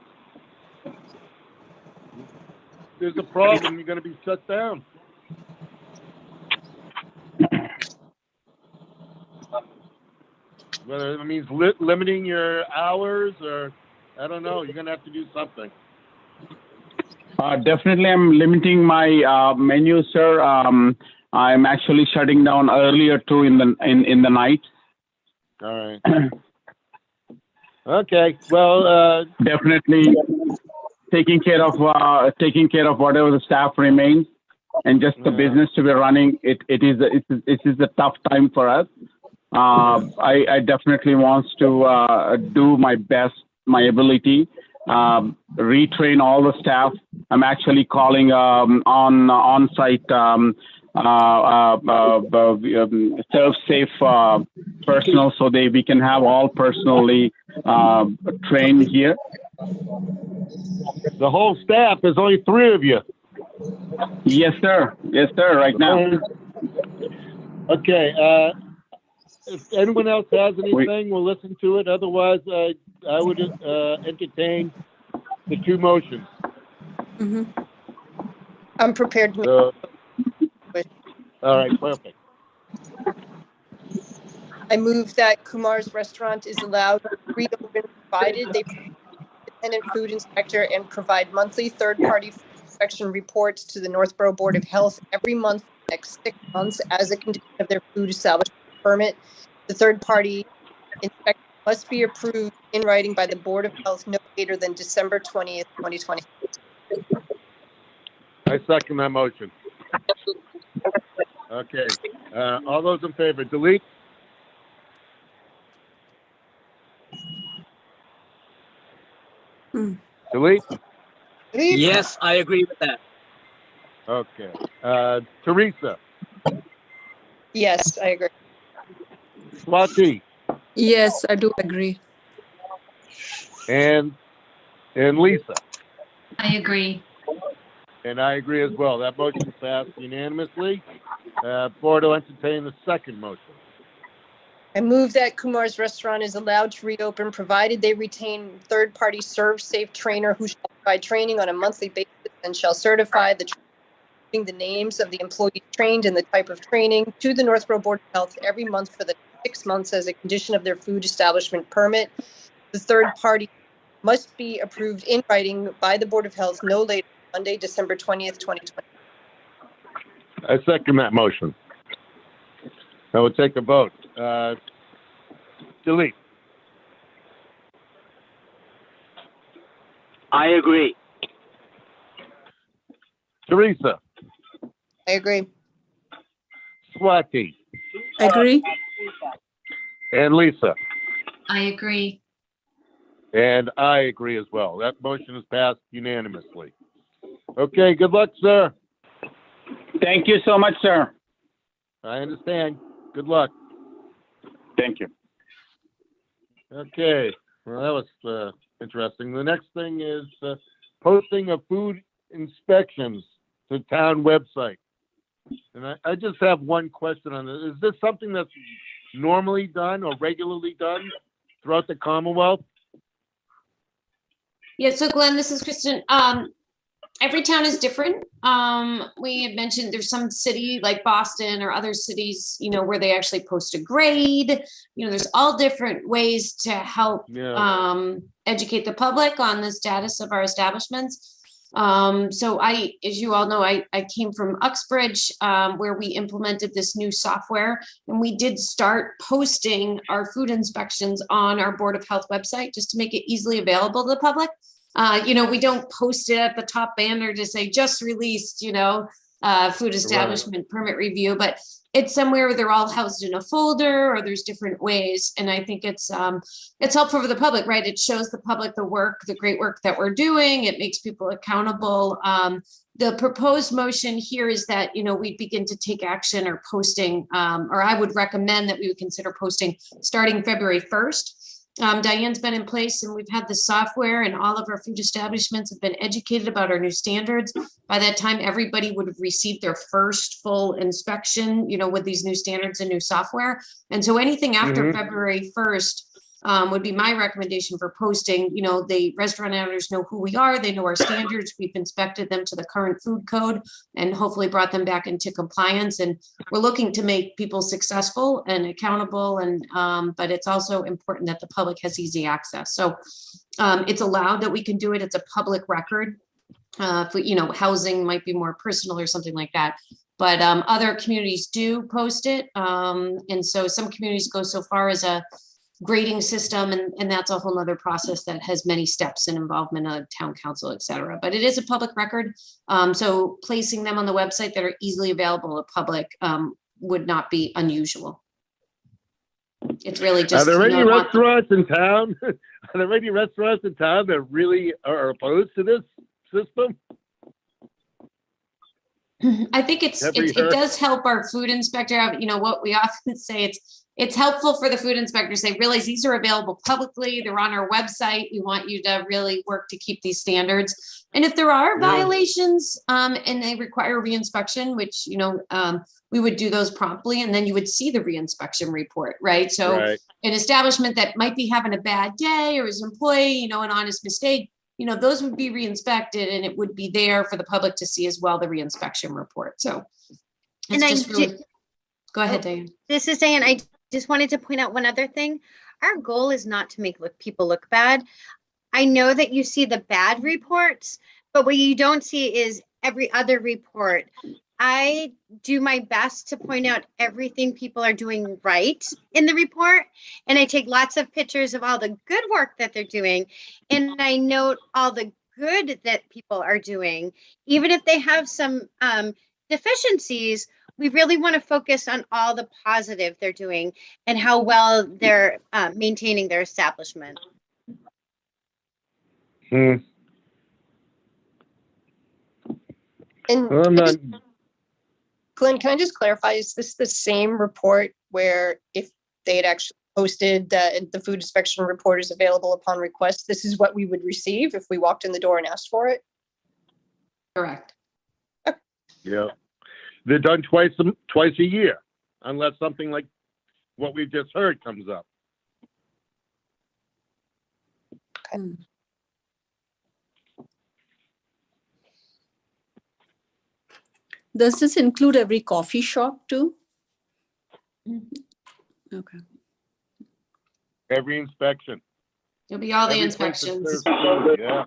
There's a problem, you're gonna be shut down. Whether it means limiting your hours or, I don't know, you're gonna have to do something. Definitely, I'm limiting my menu, sir. I'm actually shutting down earlier too in the night. All right. Okay, well, Definitely taking care of whatever the staff remains, and just the Yeah. business to be running. It is a tough time for us. I definitely wants to do my best, my ability, retrain all the staff. I'm actually calling on-site serve safe personnel so we can have all personally trained here. the whole staff, there's only 3 of you. Yes, sir. Yes, sir. Right now. Okay, if anyone else has anything, we'll listen to it. Otherwise, I would entertain the 2 motions. I'm prepared to. So, all right, perfect. I move that Kumar's Restaurant is allowed to reopen provided they independent food inspector and provide monthly third-party food inspection reports to the Northborough Board of Health every month for the next 6 months as a condition of their food establishment permit. The third-party inspection must be approved in writing by the Board of Health no later than December 20th, 2020. I second that motion. Okay, all those in favor, delete? Delete? Yes, I agree with that. Okay, Teresa, Yes, I agree. Swati, Yes, I do agree. and Lisa, I agree. and I agree as well. That motion passed unanimously. Board will entertain the second motion. I move that Kumar's Restaurant is allowed to reopen provided they retain third-party serve safe trainer who shall provide training on a monthly basis and shall certify the names of the employees trained and the type of training to the Northborough Board of Health every month for the 6 months as a condition of their food establishment permit. The third party must be approved in writing by the Board of Health no later than Monday, December 20th, 2020. I second that motion. I will take a vote. Delete. I agree. Teresa, I agree. Swati, Agree? and Lisa. I agree. And I agree as well. That motion is passed unanimously. Okay, good luck, sir. Thank you so much, sir. I understand. Good luck. Thank you. Okay, well, that was interesting. The next thing is posting of food inspections to town website. And I just have one question on this. Is this something that's normally done or regularly done throughout the Commonwealth? Yeah, so Glenn, this is Kristen. Every town is different. We had mentioned there's some city like Boston or other cities, where they actually post a grade. There's all different ways to help educate the public on the status of our establishments. So as you all know, I came from Uxbridge, where we implemented this new software, and we did start posting our food inspections on our Board of Health website just to make it easily available to the public. We don't post it at the top banner to say just released, food establishment permit review, but it's somewhere where they're all housed in a folder or there's different ways. And I think it's helpful for the public, right? It shows the public the great work that we're doing. It makes people accountable. The proposed motion here is that, we begin to take action or posting, or I would recommend that we would consider posting starting February 1st. Diane's been in place and we've had the software and all of our food establishments have been educated about our new standards. By that time, everybody would have received their first full inspection, with these new standards and new software. And so anything after February 1st would be my recommendation for posting. The restaurant owners know who we are. They know our standards. We've inspected them to the current food code and hopefully brought them back into compliance. And we're looking to make people successful and accountable. And but it's also important that the public has easy access. So it's allowed that we can do it. It's a public record. Housing might be more personal or something like that. But other communities do post it. And so some communities go so far as a grading system, and that's a whole nother process that has many steps and involvement of town council, et cetera. But it is a public record. So placing them on the website that are easily available to public would not be unusual. It's really just. Are there any restaurants in town? Are there any restaurants in town that really are opposed to this system? I think it does help our food inspector. What we often say, it's helpful for the food inspector to say, realize these are available publicly. They're on our website. We want you to really work to keep these standards. And if there are violations and they require reinspection, which, we would do those promptly, and then you would see the reinspection report, right? So an establishment that might be having a bad day or his employee, an honest mistake, those would be reinspected and it would be there for the public to see as well, the reinspection report. So go ahead, Diane. This is Diane. I just wanted to point out one other thing. Our goal is not to make people look bad. I know that you see the bad reports, but what you don't see is every other report. I do my best to point out everything people are doing right in the report. And I take lots of pictures of all the good work that they're doing. And I note all the good that people are doing, even if they have some deficiencies. We really want to focus on all the positive they're doing and how well they're maintaining their establishment. And Glenn, can I just clarify, is this the same report where if they had actually posted that the food inspection report is available upon request, this is what we would receive if we walked in the door and asked for it? Correct. Yeah. They're done twice a year, unless something like what we've just heard comes up. Okay. Does this include every coffee shop too? Okay. Every inspection. It'll be all the Every place that inspections. serves food, yeah.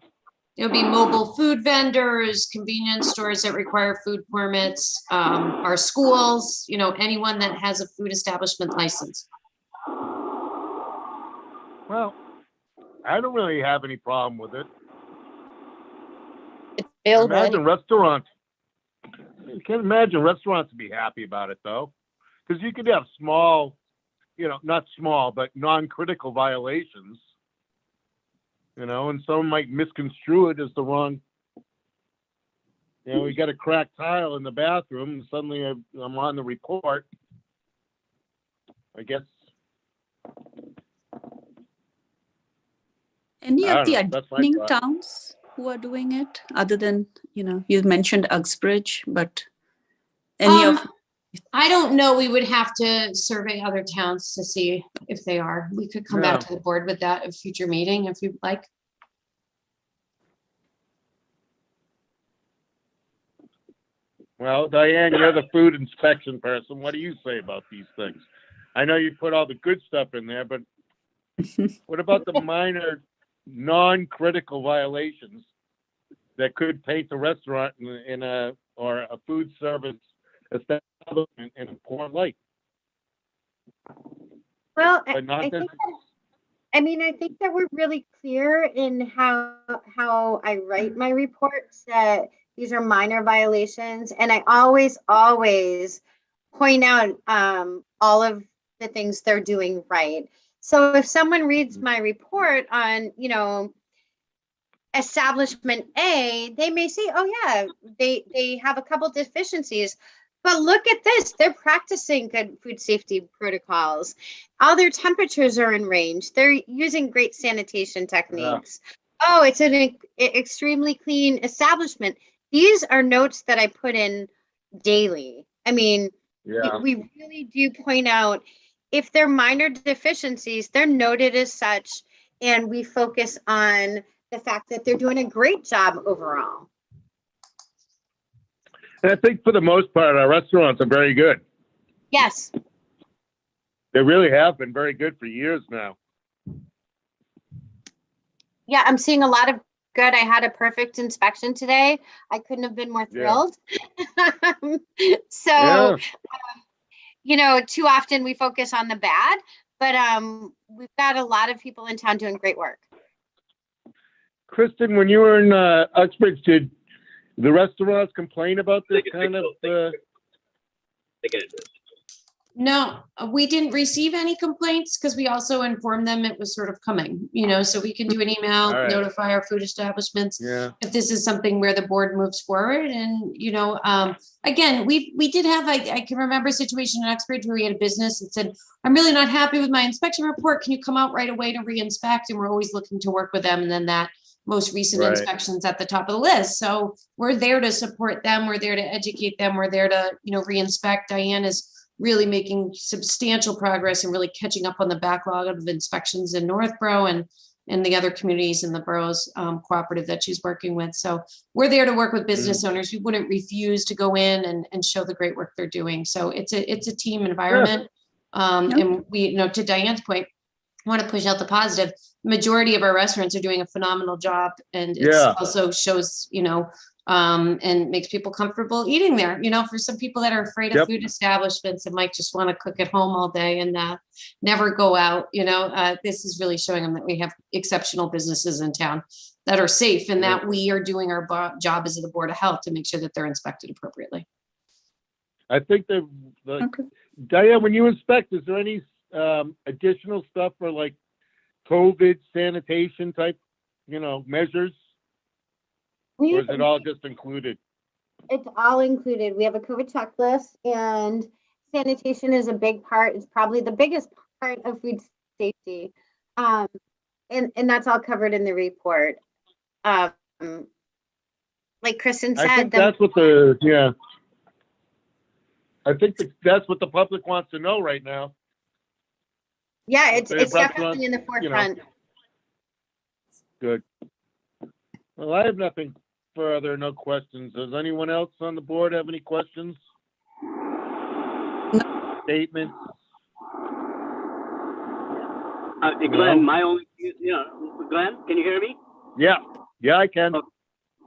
It'll be mobile food vendors, convenience stores that require food permits, our schools, anyone that has a food establishment license. Well, I don't really have any problem with it. It's available. Imagine restaurants. You can't imagine restaurants would be happy about it though, because you could have small, not small, but non-critical violations. And someone might misconstrue it as the wrong. We got a cracked tile in the bathroom, and suddenly I'm on the report. I guess. Any of the That's my adjoining thought. towns who are doing it, other than, you mentioned Uxbridge, but any of. I don't know. We would have to survey other towns to see if they are. We could come back to the board with that at a future meeting if you'd like. Well, Diane, you're the food inspection person. What do you say about these things? I know you put all the good stuff in there, but what about the minor non-critical violations that could paint the restaurant or a food service establishment in a poor light? Well, But not I this- think that we're really clear in how I write my reports, that these are minor violations. And I always point out all of the things they're doing right. So if someone reads my report on, establishment A, they may say, oh yeah, they have a couple deficiencies, But look at this, they're practicing good food safety protocols. All their temperatures are in range. They're using great sanitation techniques. Oh, it's an extremely clean establishment. These are notes that I put in daily. I mean, we really do point out if they're minor deficiencies, they're noted as such, and we focus on the fact that they're doing a great job overall. And I think for the most part, our restaurants are very good. Yes. They really have been very good for years now. Yeah, I'm seeing a lot of good. I had a perfect inspection today. I couldn't have been more thrilled. So, you know, too often we focus on the bad, but we've got a lot of people in town doing great work. Kristen, when you were in Uxbridge, did the restaurants complain about this kind of? No, we didn't receive any complaints because we also informed them it was sort of coming, you know, so we can do an email, All right. notify our food establishments Yeah. if this is something where the board moves forward. And, you know, again, we did have, I can remember a situation in Uxbridge where we had a business that said, I'm really not happy with my inspection report. Can you come out right away to re-inspect? And we're always looking to work with them. And then that most recent Right. inspections at the top of the list. So we're there to support them. We're there to educate them. We're there to, you know, re-inspect. Diane is really making substantial progress and really catching up on the backlog of inspections in Northborough and the other communities in the boroughs cooperative that she's working with. So we're there to work with business owners. We wouldn't refuse to go in and show the great work they're doing. So it's a team environment. And we, you know, to Diane's point, I want to push out the positive. Majority of our restaurants are doing a phenomenal job, and it also shows, you know, and makes people comfortable eating there. You know, for some people that are afraid of food establishments and might just want to cook at home all day and never go out, you know, this is really showing them that we have exceptional businesses in town that are safe and that we are doing our job as the Board of Health to make sure that they're inspected appropriately. I think Diane, when you inspect, is there any additional stuff for like COVID sanitation type, you know, measures? Or is it all just included? It's all included. We have a COVID checklist, and sanitation is a big part. It's probably the biggest part of food safety. And that's all covered in the report. Like Kristen said, I think that's what I think that's what the public wants to know right now. Yeah, it's definitely in the forefront. You know. Good. Well, I have nothing further, no questions. Does anyone else on the board have any questions? Statements? Glenn, my only, Glenn, can you hear me? Yeah, I can. Okay.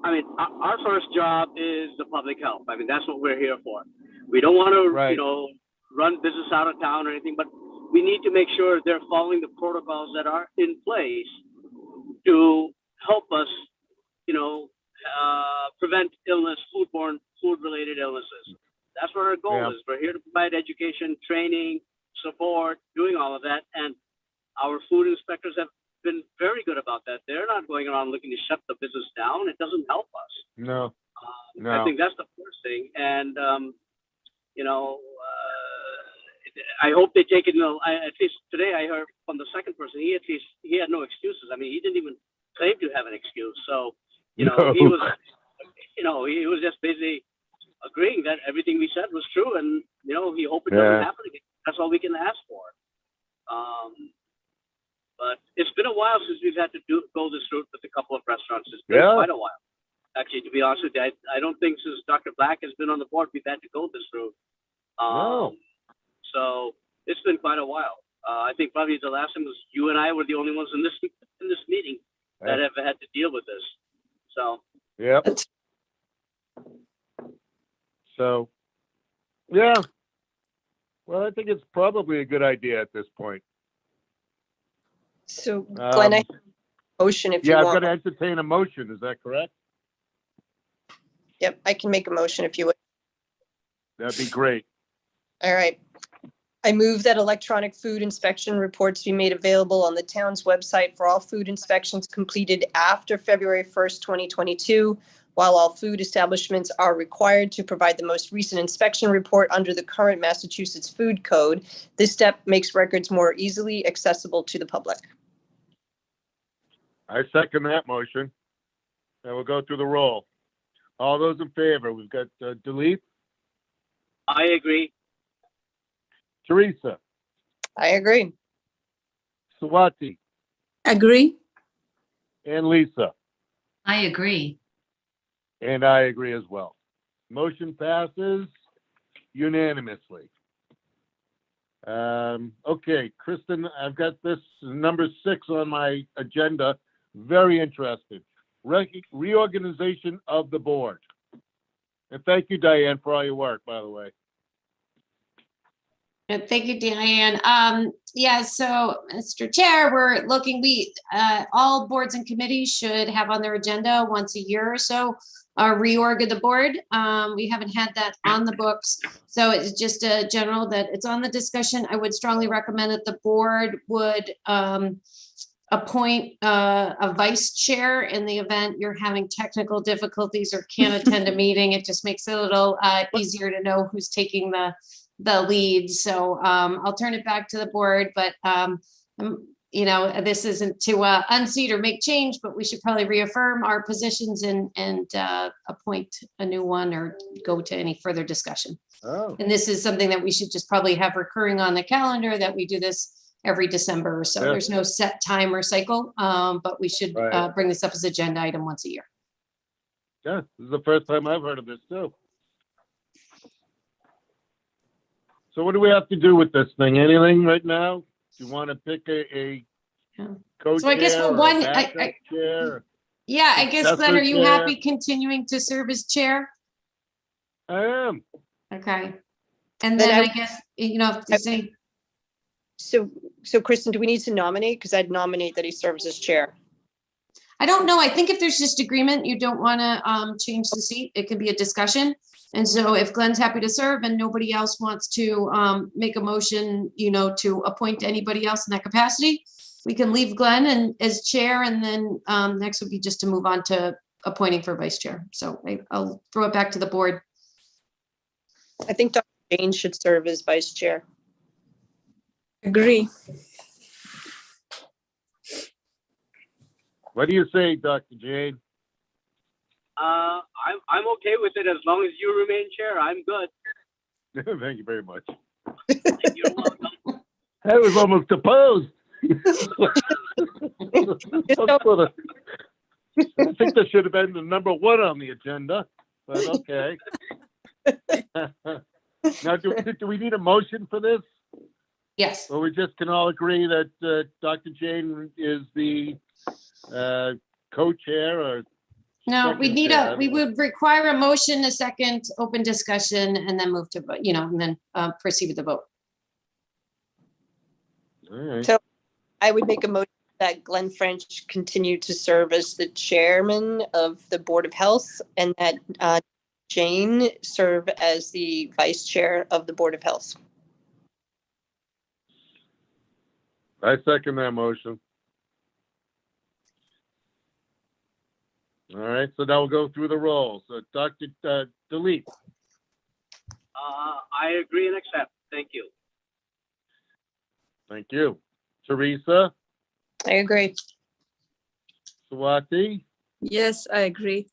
I mean, our first job is the public health. I mean, that's what we're here for. We don't want to, run business out of town or anything, but we need to make sure they're following the protocols that are in place to help us, prevent illness, food-related illnesses. That's what our goal is. We're here to provide education, training, support, doing all of that. And our food inspectors have been very good about that. They're not going around looking to shut the business down. It doesn't help us. No. I think that's the first thing. And, I hope they take it, at least today I heard from the second person, he had no excuses. I mean, he didn't even claim to have an excuse. So, he was, he was just basically agreeing that everything we said was true. And, he hoped it doesn't happen again. That's all we can ask for. But it's been a while since we've had to go this route with a couple of restaurants. It's been quite a while. Actually, to be honest with you, I don't think since Dr. Black has been on the board, we've had to go this route. So it's been quite a while. I think probably the last time was you and I were the only ones in this meeting that have had to deal with this. So. Yep. So, yeah. Well, I think it's probably a good idea at this point. So, Glenn, I have a motion if you want. Yeah, I've got to entertain a motion. Is that correct? Yep, I can make a motion if you would. That'd be great. All right. I move that electronic food inspection reports be made available on the town's website for all food inspections completed after February 1st, 2022, while all food establishments are required to provide the most recent inspection report under the current Massachusetts Food Code. This step makes records more easily accessible to the public. I second that motion. And we'll go through the roll. All those in favor, we've got Dilip, I agree. Teresa, I agree. Swati, Agree? and Lisa. I agree. And I agree as well. Motion passes unanimously. Okay, Kristen, I've got this number 6 on my agenda. Very interested. Reorganization of the board. And thank you, Diane, for all your work, by the way. And thank you, Diane. Yeah, so Mr. Chair, we're looking, all boards and committees should have on their agenda once a year or so a reorg of the board. We haven't had that on the books. So it's just a general that it's on the discussion. I would strongly recommend that the board would appoint a vice chair in the event you're having technical difficulties or can't attend a meeting. It just makes it a little easier to know who's taking the lead. So I'll turn it back to the board, but you know, this isn't to unseat or make change, but we should probably reaffirm our positions and appoint a new one or go to any further discussion. Oh, And this is something that we should just probably have recurring on the calendar, that we do this every December or so. Yeah. There's no set time or cycle, but we should Right. bring this up as agenda item once a year. yeah, this is the first time I've heard of this too. So what do we have to do with this thing? Anything right now? Do you want to pick a Yeah. co-chair? So I guess for or a one, backup chair? Yeah, I guess, Glenn, are you Chair. happy continuing to serve as chair? I am. Okay. And Then then I I- guess, you know, if there's any, So Kristen, do we need to nominate? Because I'd nominate that he serves as chair. I don't know. I think if there's just agreement, you don't want to change the seat. It could be a discussion. And so if Glenn's happy to serve and nobody else wants to make a motion, you know, to appoint anybody else in that capacity, we can leave Glenn and as chair, and then next would be just to move on to appointing for vice chair. So I'll throw it back to the board. I think Dr. Jane should serve as vice chair. Agree. What do you say, Dr. Jane? I'm okay with it as long as you remain chair. I'm good. Thank you very much. You're welcome. That was almost opposed. I think that should have been the number 1 on the agenda, but okay. Now, do we need a motion for this? Yes. Or we just can all agree that Dr. Jane is the co-chair or? No, we second need chair? we would require a motion, a second, open discussion, and then move to, you know, and then proceed with the vote. All right. So I would make a motion that Glenn French continue to serve as the chairman of the Board of Health, and that Jane serve as the vice chair of the Board of Health. I second that motion. All right, so now we'll go through the roll. So Dr. Dilip, I agree and accept. Thank you. thank you. Teresa, I agree. Swati, Yes, I agree.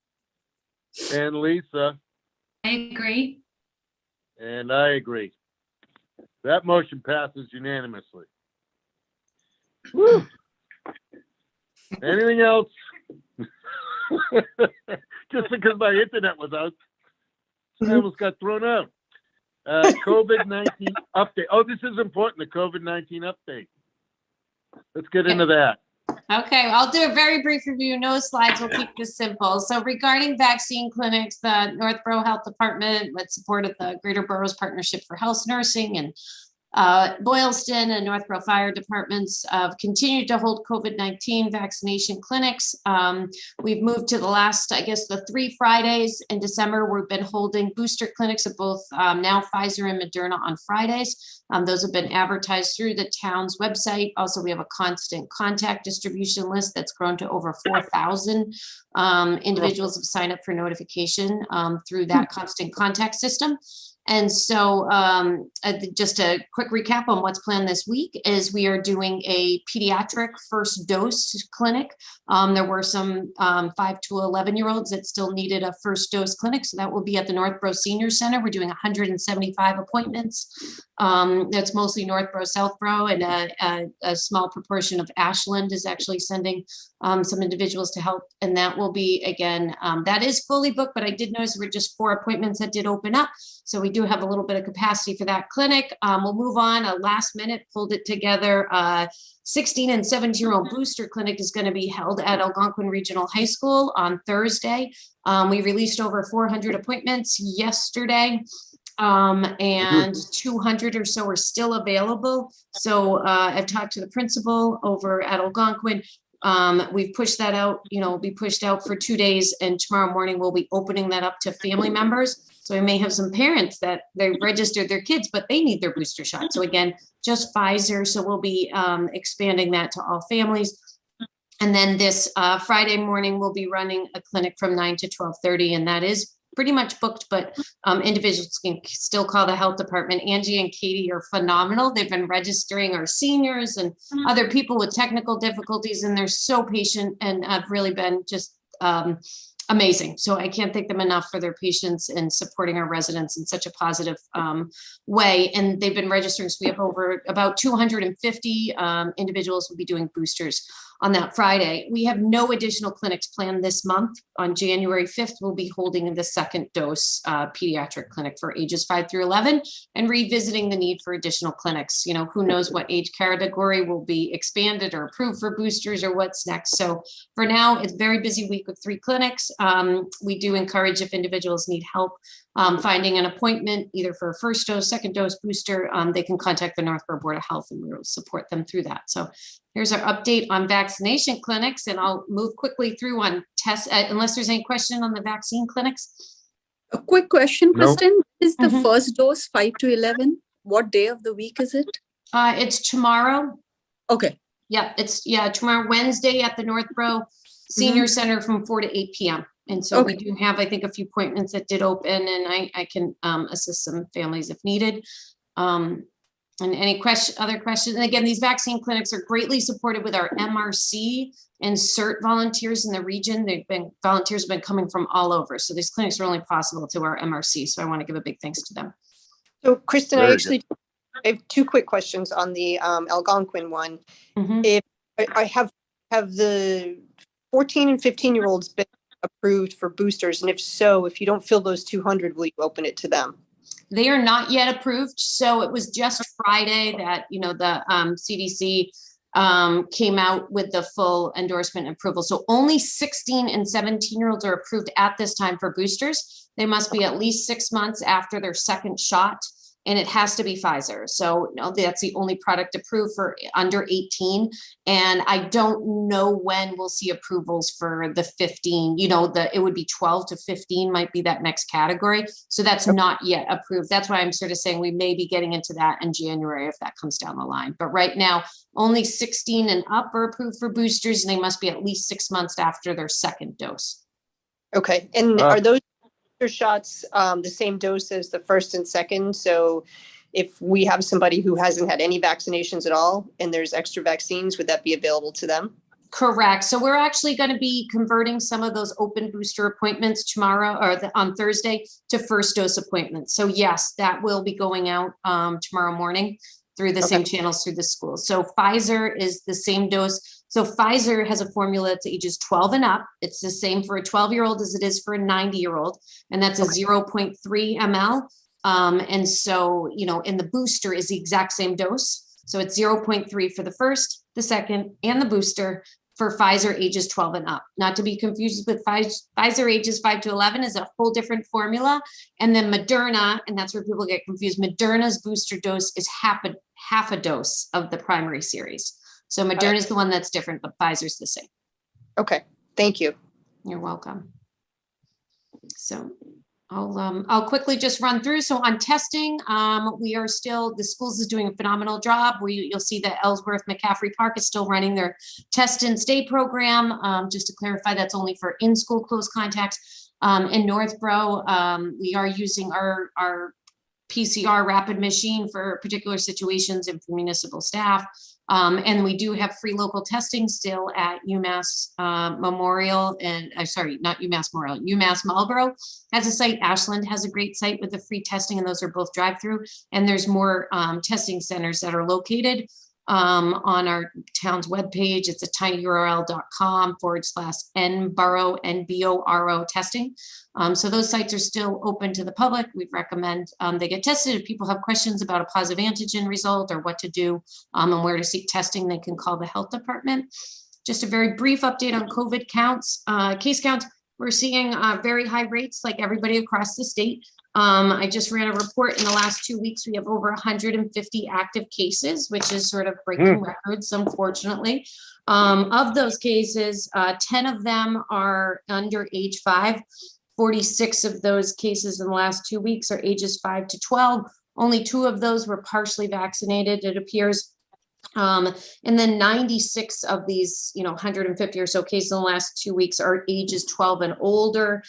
and Lisa, I agree. and I agree. That motion passes unanimously. Woo. Anything else? Just because my internet was out, I almost got thrown out. COVID-19 update. Oh, this is important, the COVID-19 update. Let's get into that. Okay, I'll do a very brief review. No slides. We'll keep this simple. So regarding vaccine clinics, the Northborough Health Department, with support of the Greater Boroughs Partnership for Health Nursing and Boylston and Northborough Fire Departments continued to hold COVID-19 vaccination clinics. We've moved to the last, I guess, the 3 Fridays in December. We've been holding booster clinics at both now Pfizer and Moderna on Fridays. Those have been advertised through the town's website. Also, we have a constant contact distribution list that's grown to over 4,000 individuals have signed up for notification through that constant contact system. And so just a quick recap on what's planned this week is we are doing a pediatric first dose clinic. There were some 5 to 11-year-olds that still needed a first dose clinic. So that will be at the Northborough Senior Center. We're doing 175 appointments. That's mostly Northborough, Southborough, and a small proportion of Ashland is actually sending some individuals to help. And that will be, again, that is fully booked, but I did notice there were just 4 appointments that did open up. So we do have a little bit of capacity for that clinic. We'll move on. A last minute pulled it together. 16 and 17-year-old booster clinic is going to be held at Algonquin Regional High School on Thursday. We released over 400 appointments yesterday. And 200 or so are still available. So I've talked to the principal over at Algonquin. We've pushed that out, will be pushed out for 2 days, and tomorrow morning we'll be opening that up to family members. So we may have some parents that they registered their kids, but they need their booster shot. So again, just Pfizer. So we'll be expanding that to all families. And then this Friday morning, we'll be running a clinic from 9 to 12:30, and that is pretty much booked, but individuals can still call the health department. Angie and Katie are phenomenal. They've been registering our seniors and other people with technical difficulties, and they're so patient and have really been just amazing. So I can't thank them enough for their patience in supporting our residents in such a positive way. And they've been registering. So we have over about 250 individuals will be doing boosters on that Friday. We have no additional clinics planned this month. On January 5th, we'll be holding the second dose pediatric clinic for ages 5 through 11 and revisiting the need for additional clinics. Who knows what age category will be expanded or approved for boosters or what's next. So for now, it's a very busy week with 3 clinics. We do encourage, if individuals need help finding an appointment, either for a first dose, second dose booster, they can contact the Northborough Board of Health and we will support them through that. So here's our update on vaccination clinics, and I'll move quickly through on tests, unless there's any question on the vaccine clinics. A quick question, No. Kristen. Is the Mhm. first dose 5 to 11? What day of the week is it? It's tomorrow. Okay. Yeah, it's tomorrow, Wednesday at the Northborough Senior Center from 4 to 8 p.m. And so we do have, I think, a few appointments that did open, and I can assist some families if needed. And any other questions? And again, these vaccine clinics are greatly supported with our MRC and CERT volunteers in the region. Volunteers have been coming from all over. So these clinics are only possible to our MRC. So I want to give a big thanks to them. So Kristen, Very I have 2 quick questions on the Algonquin one. Mhm. If I have the 14 and 15-year-olds been approved for boosters? And if so, if you don't fill those 200, will you open it to them? They are not yet approved. So it was just Friday that, the CDC came out with the full endorsement approval. So only 16 and 17-year-olds are approved at this time for boosters. They must be at least 6 months after their second shot, and it has to be Pfizer. So that's the only product approved for under 18. And I don't know when we'll see approvals for the 15, it would be 12 to 15 might be that next category. So that's not yet approved. That's why I'm sort of saying we may be getting into that in January if that comes down the line. But right now, only 16 and up are approved for boosters, and they must be at least 6 months after their second dose. Okay. And are those shots the same dose as the first and second? So if we have somebody who hasn't had any vaccinations at all and there's extra vaccines, would that be available to them? Correct. So we're actually going to be converting some of those open booster appointments tomorrow or on Thursday to first dose appointments. So yes, that will be going out tomorrow morning through the same channels through the school. So Pfizer is the same dose. So Pfizer has a formula that's ages 12 and up. It's the same for a 12-year-old as it is for a 90-year-old, and that's a 0.3 ml. And so, in the booster is the exact same dose. So it's 0.3 for the first, the second, and the booster for Pfizer ages 12 and up. Not to be confused with Pfizer ages 5 to 11 is a whole different formula. And then Moderna, and that's where people get confused, Moderna's booster dose is half a dose of the primary series. So Moderna is the one that's different, but Pfizer's the same. Okay, thank you. You're welcome. So I'll quickly just run through. So on testing, we are still, the schools is doing a phenomenal job. You'll see that Ellsworth McCaffrey Park is still running their test and stay program. Just to clarify, that's only for in-school close contacts. In Northborough, we are using our PCR rapid machine for particular situations and for municipal staff. And we do have free local testing still at UMass Memorial and sorry, not UMass Memorial, UMass Marlboro has a site. Ashland has a great site with the free testing, and those are both drive-through. And there's more testing centers that are located on our town's webpage. It's a tinyurl.com/nboro, NBORO testing. So those sites are still open to the public. We recommend they get tested. If people have questions about a positive antigen result or what to do and where to seek testing, they can call the health department. Just a very brief update on COVID counts, case counts. We're seeing very high rates like everybody across the state. I just ran a report in the last 2 weeks. We have over 150 active cases, which is sort of breaking records, unfortunately. Of those cases, 10 of them are under age 5. 46 of those cases in the last 2 weeks are ages 5 to 12. Only 2 of those were partially vaccinated, it appears. And then 96 of these, 150 or so cases in the last 2 weeks are ages 12 and older.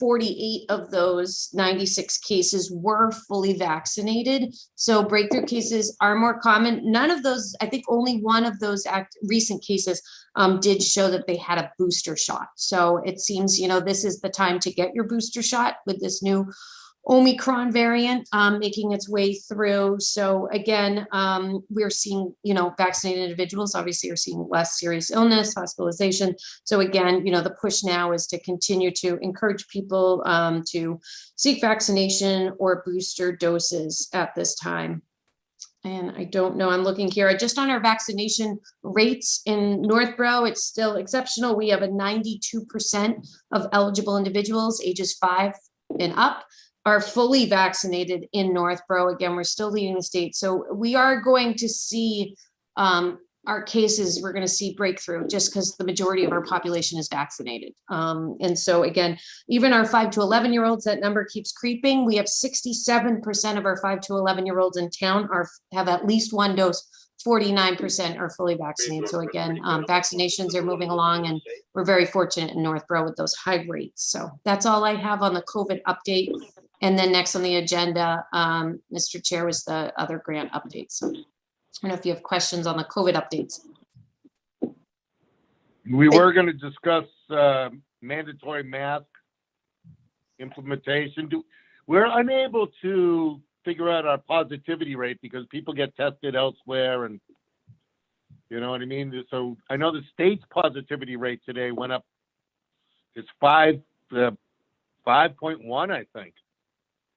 48 of those 96 cases were fully vaccinated. So breakthrough cases are more common. None of those, I think only one of those recent cases did show that they had a booster shot. So it seems, this is the time to get your booster shot with this new Omicron variant making its way through. So again, we're seeing, vaccinated individuals obviously are seeing less serious illness, hospitalization. So again, the push now is to continue to encourage people to seek vaccination or booster doses at this time. And I don't know, I'm looking here, just on our vaccination rates in Northborough, it's still exceptional. We have a 92% of eligible individuals ages 5 and up are fully vaccinated in Northborough. Again, we're still leading the state. So we are going to see our cases, we're going to see breakthrough just because the majority of our population is vaccinated. And so again, even our 5 to 11-year-olds, that number keeps creeping. We have 67% of our 5 to 11-year-olds in town have at least one dose. 49% are fully vaccinated. So again, vaccinations are moving along, and we're very fortunate in Northborough with those high rates. So that's all I have on the COVID update. And then next on the agenda, Mr. Chair, was the other grant updates. So I don't know if you have questions on the COVID updates. We were going to discuss mandatory mask implementation. We're unable to figure out our positivity rate because people get tested elsewhere, and you know what I mean? So I know the state's positivity rate today went up. It's 5.1, I think,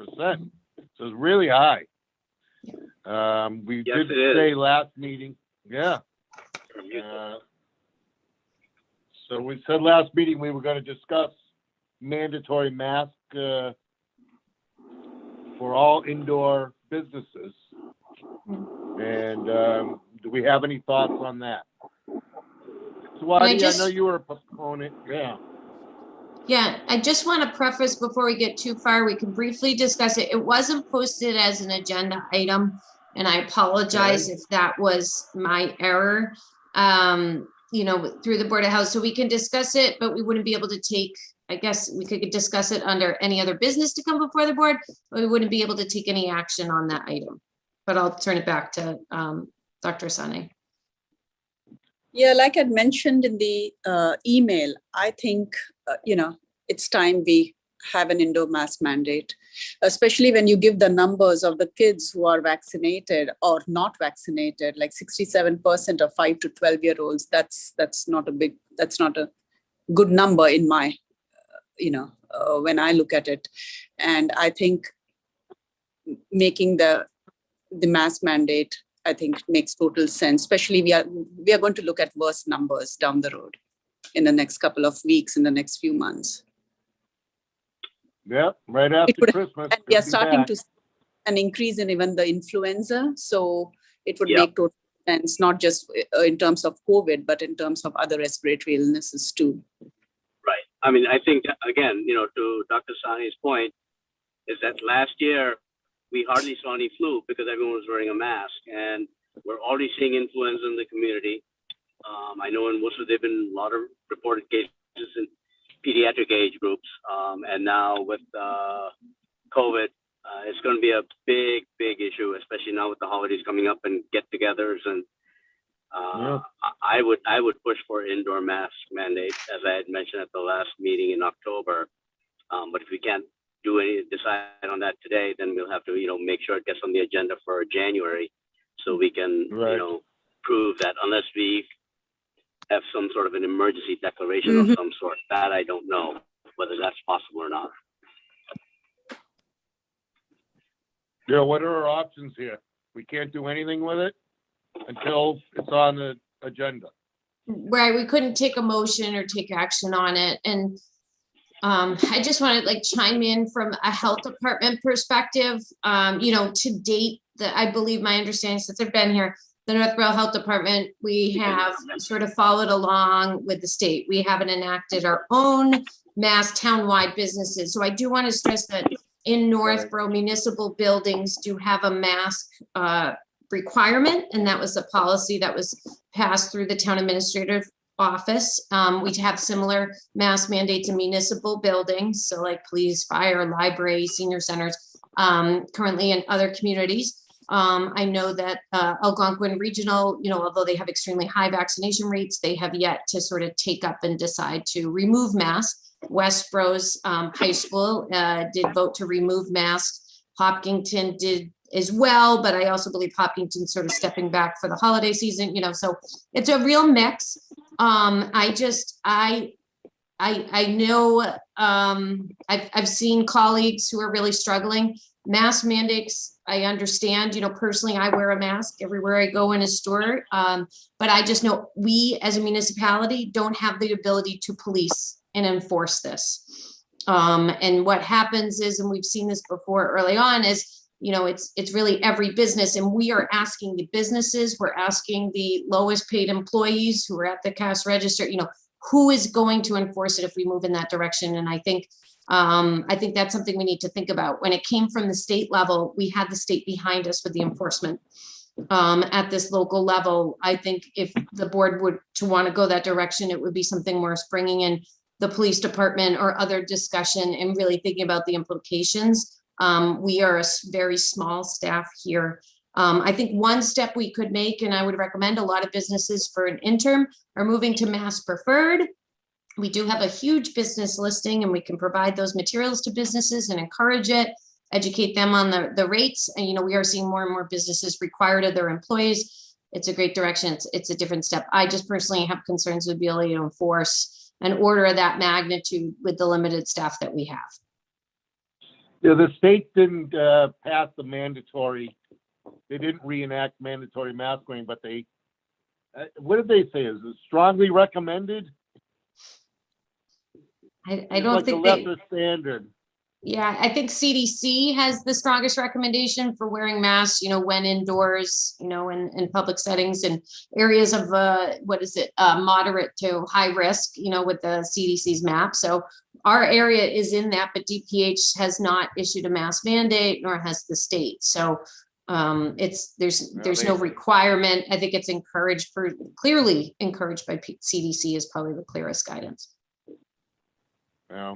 %. So it's really high. We Yes, did it say is. last meeting, yeah. So we said last meeting we were going to discuss mandatory mask for all indoor businesses. And do we have any thoughts on that? Swati, I know you were a proponent. Yeah. Yeah, I just want to preface before we get too far, we can briefly discuss it. It wasn't posted as an agenda item, and I apologize if that was my error, through the Board of Health. So we can discuss it, but we wouldn't be able to take, I guess we could discuss it under any other business to come before the board, but we wouldn't be able to take any action on that item. But I'll turn it back to Dr. Sane. Yeah, like I'd mentioned in the email, I think, it's time we have an indoor mask mandate, especially when you give the numbers of the kids who are vaccinated or not vaccinated, like 67% of 5 to 12-year-olds. That's not a good number in my, when I look at it. And I think making the mask mandate I think makes total sense, especially we are going to look at worse numbers down the road in the next couple of weeks, in the next few months. Yep, right after would- Christmas. And we are it'll be starting back. to see an increase in even the influenza. So it would Yep. make total sense, not just in terms of COVID, but in terms of other respiratory illnesses too. Right. I mean, I think, again, to Dr. Sani's point, is that last year we hardly saw any flu because everyone was wearing a mask, and we're already seeing influenza in the community. I know in Worcester there've been a lot of reported cases in pediatric age groups, and now with COVID, it's going to be a big issue, especially now with the holidays coming up and get-togethers. And I would push for indoor mask mandate, as I had mentioned at the last meeting in October. But if we can't decide on that today, then we'll have to, make sure it gets on the agenda for January, so we can, Right. prove that unless we have some sort of an emergency declaration of some sort. That I don't know whether that's possible or not. Yeah, what are our options here? We can't do anything with it until it's on the agenda. Right, we couldn't take a motion or take action on it, and I just want to chime in from a health department perspective. To date, I believe my understanding since I've been here, the Northborough Health Department, we have sort of followed along with the state. We haven't enacted our own mass townwide businesses. So I do want to stress that in Northborough, municipal buildings do have a mask requirement, and that was a policy that was passed through the town administrative office. We have similar mask mandates in municipal buildings, so like police, fire, library, senior centers, currently in other communities. I know that Algonquin Regional, although they have extremely high vaccination rates, they have yet to sort of take up and decide to remove masks. Westboro's High School did vote to remove masks. Hopkinton did as well, but I also believe Hopkinton's sort of stepping back for the holiday season, so it's a real mix. I know I've seen colleagues who are really struggling. Mask mandates, I understand, personally, I wear a mask everywhere I go in a store. But I just know we as a municipality don't have the ability to police and enforce this. And what happens is, and we've seen this before early on, is, it's really every business, and we are asking the businesses, we're asking the lowest paid employees who are at the cash register, who is going to enforce it if we move in that direction? And I think that's something we need to think about. When it came from the state level, we had the state behind us with the enforcement. At this local level, I think if the board would to want to go that direction, it would be something worth bringing in the police department or other discussion and really thinking about the implications. We are a very small staff here. I think one step we could make, and I would recommend a lot of businesses for an interim, are moving to mask preferred. We do have a huge business listing, and we can provide those materials to businesses and encourage it, educate them on the rates. And, we are seeing more and more businesses required of their employees. It's a great direction. It's a different step. I just personally have concerns with being able to enforce an order of that magnitude with the limited staff that we have. Yeah, the state didn't pass the mandatory, they didn't reenact mandatory mask wearing, but they, what did they say? Is it strongly recommended? I don't think like a lesser standard. Yeah, I think CDC has the strongest recommendation for wearing masks, when indoors, in public settings and areas of, moderate to high risk, with the CDC's map. So our area is in that, but DPH has not issued a mask mandate, nor has the state. So there's no requirement. I think it's clearly encouraged by CDC is probably the clearest guidance. Yeah.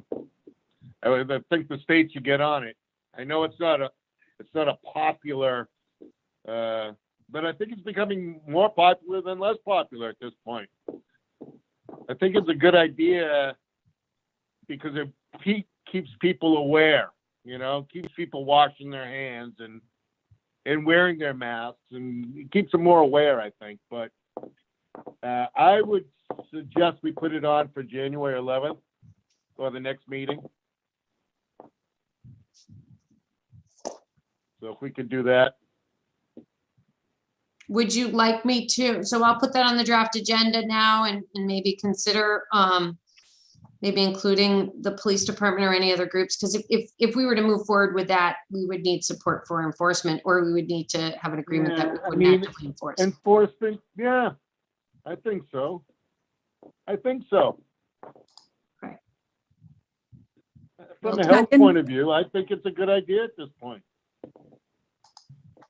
I think the state should get on it. I know it's not a popular, but I think it's becoming more popular than less popular at this point. I think it's a good idea because it keeps people aware, keeps people washing their hands and wearing their masks, and it keeps them more aware, I think. But I would suggest we put it on for January 11th for the next meeting. So if we could do that. would you like me to, so I'll put that on the draft agenda now and maybe consider, maybe including the police department or any other groups, because if we were to move forward with that, we would need support for enforcement, or we would need to have an agreement that we Yeah, I wouldn't mean, actively enforce. Enforcement, yeah, I think so. I think so. Right. From Well, a health Second. point of view, I think it's a good idea at this point.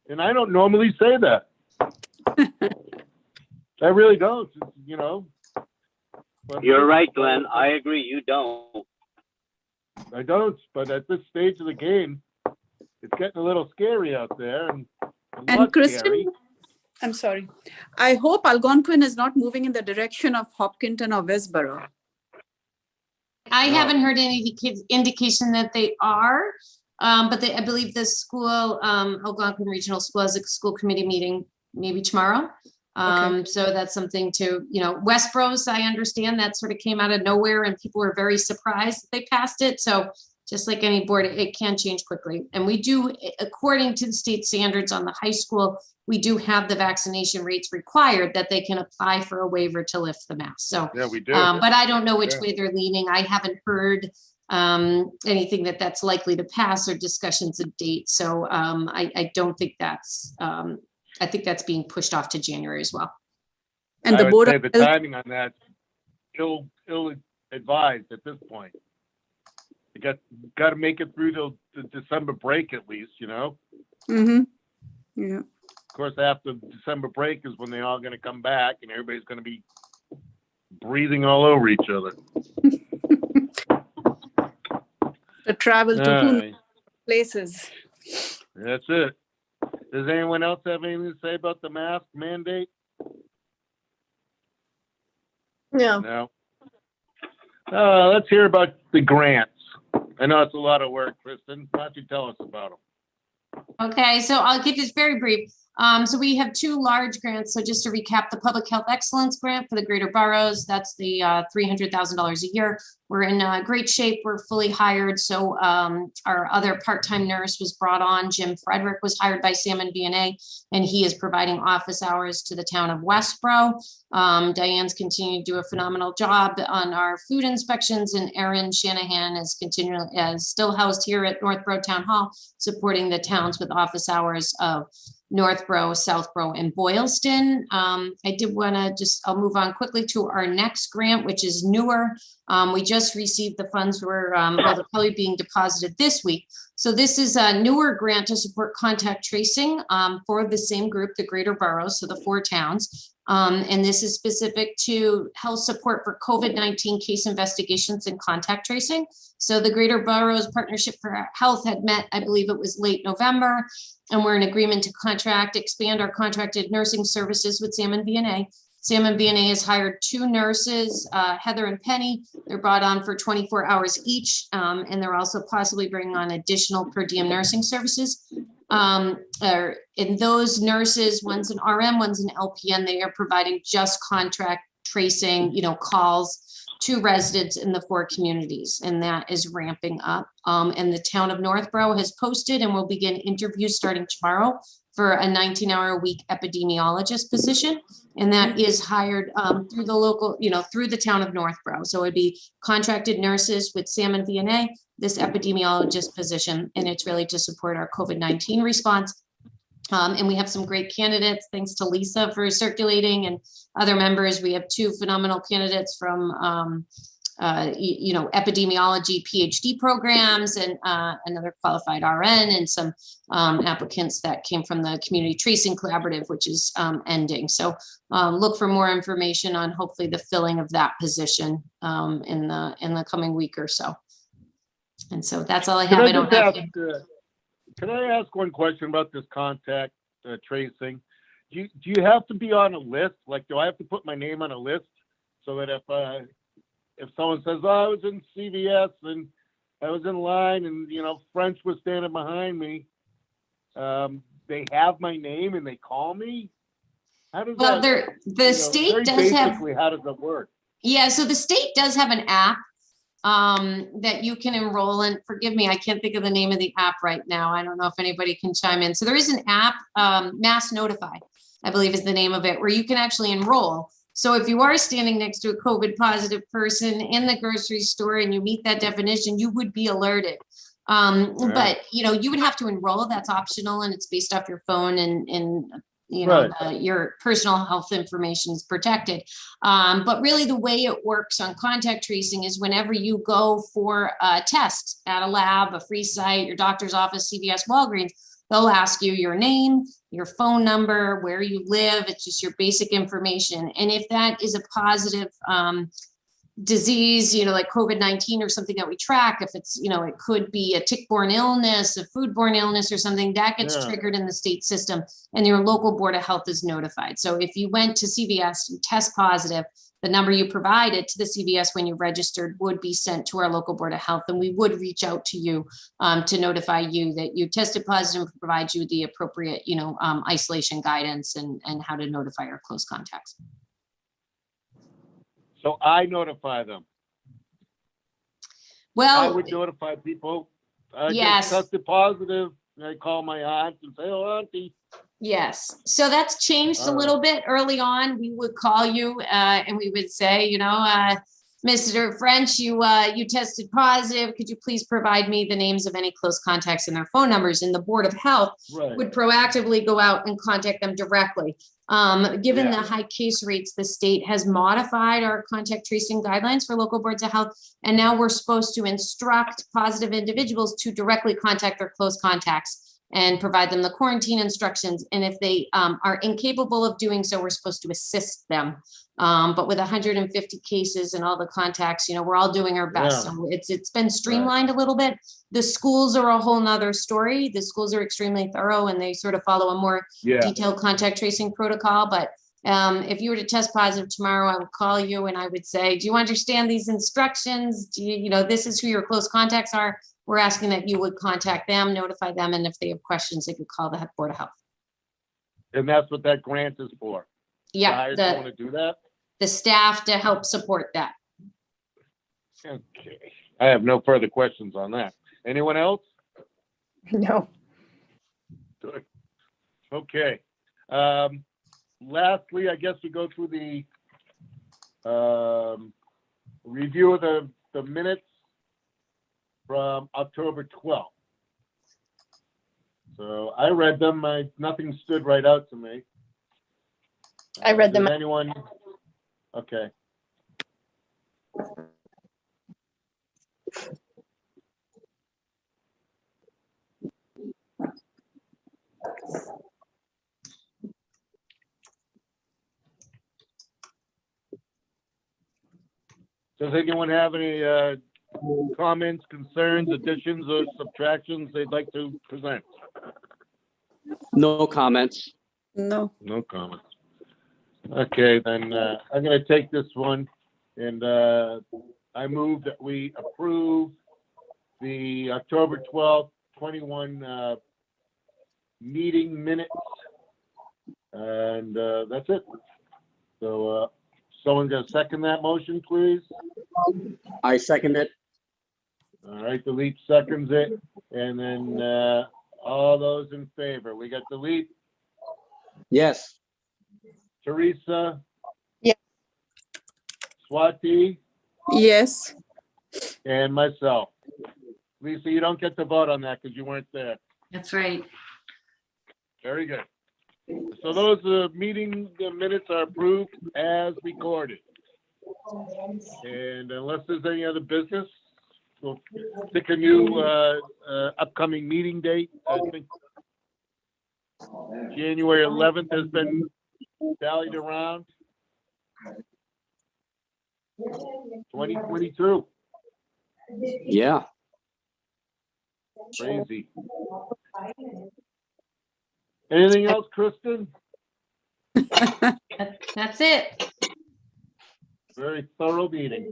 And I don't normally say that. I really don't, you know. But You're right, Glenn. I agree. You don't. I don't, but at this stage of the game, it's getting a little scary out there, and a And lot Kristen, scary. I'm sorry. I hope Algonquin is not moving in the direction of Hopkinton or Westboro. I No. haven't heard any indication that they are, but I believe the school, Algonquin Regional School has a school committee meeting maybe tomorrow. So that's something to, you know, Westboro's, I understand that sort of came out of nowhere and people were very surprised that they passed it. So just like any board, it can change quickly. And we do, according to the state standards on the high school, we do have the vaccination rates required that they can apply for a waiver to lift the mask. So, Yeah, we do. but I don't know which Yeah. way they're leaning. I haven't heard anything that's likely to pass or discussions of dates. So I don't think that's, I think that's being pushed off to January as well. And I the would Board say of the Health, timing on that, ill advised at this point. You got to make it through the December break at least, you know? Mhm. Yeah. Of course, after December break is when they're all going to come back and everybody's going to be breathing all over each other. The travel to All whom right, places. that's it. Does anyone else have anything to say about the mask mandate? No. No. Let's hear about the grants. I know it's a lot of work, Kristen. Why don't you tell us about them? Okay, so I'll keep this very brief. So we have two large grants. So just to recap, the Public Health Excellence Grant for the Greater Boroughs, that's the $300,000 a year. We're in great shape. We're fully hired. So our other part-time nurse was brought on. Jim Frederick was hired by Salmon VNA, and he is providing office hours to the town of Westboro. Diane's continuing to do a phenomenal job on our food inspections, and Erin Shanahan is still housed here at Northborough Town Hall, supporting the towns with office hours of Northborough, Southborough, and Boylston. I did want to I'll move on quickly to our next grant, which is newer. We just received the funds they're probably being deposited this week. So this is a newer grant to support contact tracing for the same group, the Greater Boroughs, so the 4 towns. And this is specific to health support for COVID-19 case investigations and contact tracing. So the Greater Boroughs Partnership for Health had met, I believe it was late November, and we're in agreement to expand our contracted nursing services with Salmon VNA. Salmon VNA has hired 2 nurses, Heather and Penny. They're brought on for 24 hours each, and they're also possibly bringing on additional per diem nursing services. And those nurses, one's an RM, one's an LPN, they are providing just contract tracing, calls to residents in the 4 communities, and that is ramping up. And the town of Northborough has posted and will begin interviews starting tomorrow for a 19-hour-a-week epidemiologist position. And that is hired through the local, through the town of Northborough. So it'd be contracted nurses with Salmon VNA, this epidemiologist position, and it's really to support our COVID-19 response. And we have some great candidates, thanks to Lisa for circulating and other members. We have 2 phenomenal candidates from, epidemiology PhD programs, and another qualified RN, and some applicants that came from the Community Tracing Collaborative, which is ending. So look for more information on hopefully the filling of that position in the coming week or so. And so that's all I have. Can I ask one question about this contact tracing? Do you have to be on a list? Like, do I have to put my name on a list so that if someone says, "Oh, I was in CVS and I was in line and French was standing behind me," they have my name and they call me? How does the state does have. How does that work? Yeah, so the state does have an app that you can enroll in. Forgive me, I can't think of the name of the app right now. I don't know if anybody can chime in. So there is an app, Mass Notify. I believe is the name of it, where you can actually enroll. So if you are standing next to a COVID positive person in the grocery store and you meet that definition, you would be alerted. But you would have to enroll. That's optional, and it's based off your phone, and your personal health information is protected. But really the way it works on contact tracing is whenever you go for a test at a lab, a free site, your doctor's office, CVS, Walgreens, they'll ask you your name, your phone number, where you live. It's just your basic information. And if that is a positive disease, like COVID-19 or something that we track, if it's, it could be a tick-borne illness, a foodborne illness or something, that gets triggered in the state system and your local board of health is notified. So if you went to CVS, you test positive, the number you provided to the CVS when you registered would be sent to our local board of health, and we would reach out to you to notify you that you tested positive and provide you the appropriate, isolation guidance and how to notify our close contacts. So I notify them. Well, I would notify people. I yes. get tested positive. I call my aunt and say, "Oh, auntie." Yes. So that's changed a little bit. Early on, we would call you and we would say, Mr. French, you tested positive. Could you please provide me the names of any close contacts and their phone numbers? And the Board of Health would proactively go out and contact them directly. Given the high case rates, the state has modified our contact tracing guidelines for local boards of health. And now we're supposed to instruct positive individuals to directly contact their close contacts and provide them the quarantine instructions. And if they are incapable of doing so, we're supposed to assist them. But with 150 cases and all the contacts, we're all doing our best. So it's been streamlined a little bit. The schools are a whole nother story. The schools are extremely thorough and they sort of follow a more detailed contact tracing protocol. But if you were to test positive tomorrow, I would call you and I would say, do you understand these instructions? Do you, this is who your close contacts are. We're asking that you would contact them, notify them, and if they have questions, they could call the Board of Health. And that's what that grant is for. Yeah, Guys want to do that? The staff to help support that. Okay. I have no further questions on that. Anyone else? No. Good. Okay. Lastly, I guess we go through the review of the minutes from October 12th. So I read them. Nothing stood right out to me. I read them. Did anyone? Okay. Does anyone have any comments, concerns, additions, or subtractions they'd like to present? No comments. No. No comments. Okay, then I'm going to take this one, and I move that we approve the October 12th, 21 meeting minutes, and that's it. So someone going to second that motion, please? I second it. All right, Delete seconds it, and then all those in favor. We got Delete, Yes. Teresa. Yes. Swati, Yes. and myself. Lisa, you don't get to vote on that because you weren't there. That's right. Very good. So those meeting minutes are approved as recorded. And unless there's any other business, we'll pick a new upcoming meeting date. I think January 11th has been tallied around. 2022. Yeah. Crazy. Anything else, Kristen? That's it. Very thorough meeting.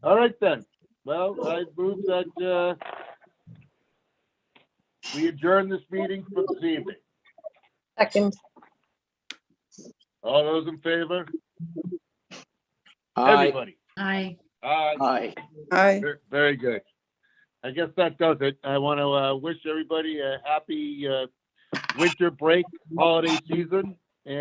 All right then. Well, I move that we adjourn this meeting for this evening. Second. All those in favor? Aye. Everybody? Aye. Aye. Aye. Aye. Very good. I guess that does it. I want to wish everybody a happy winter break holiday season. And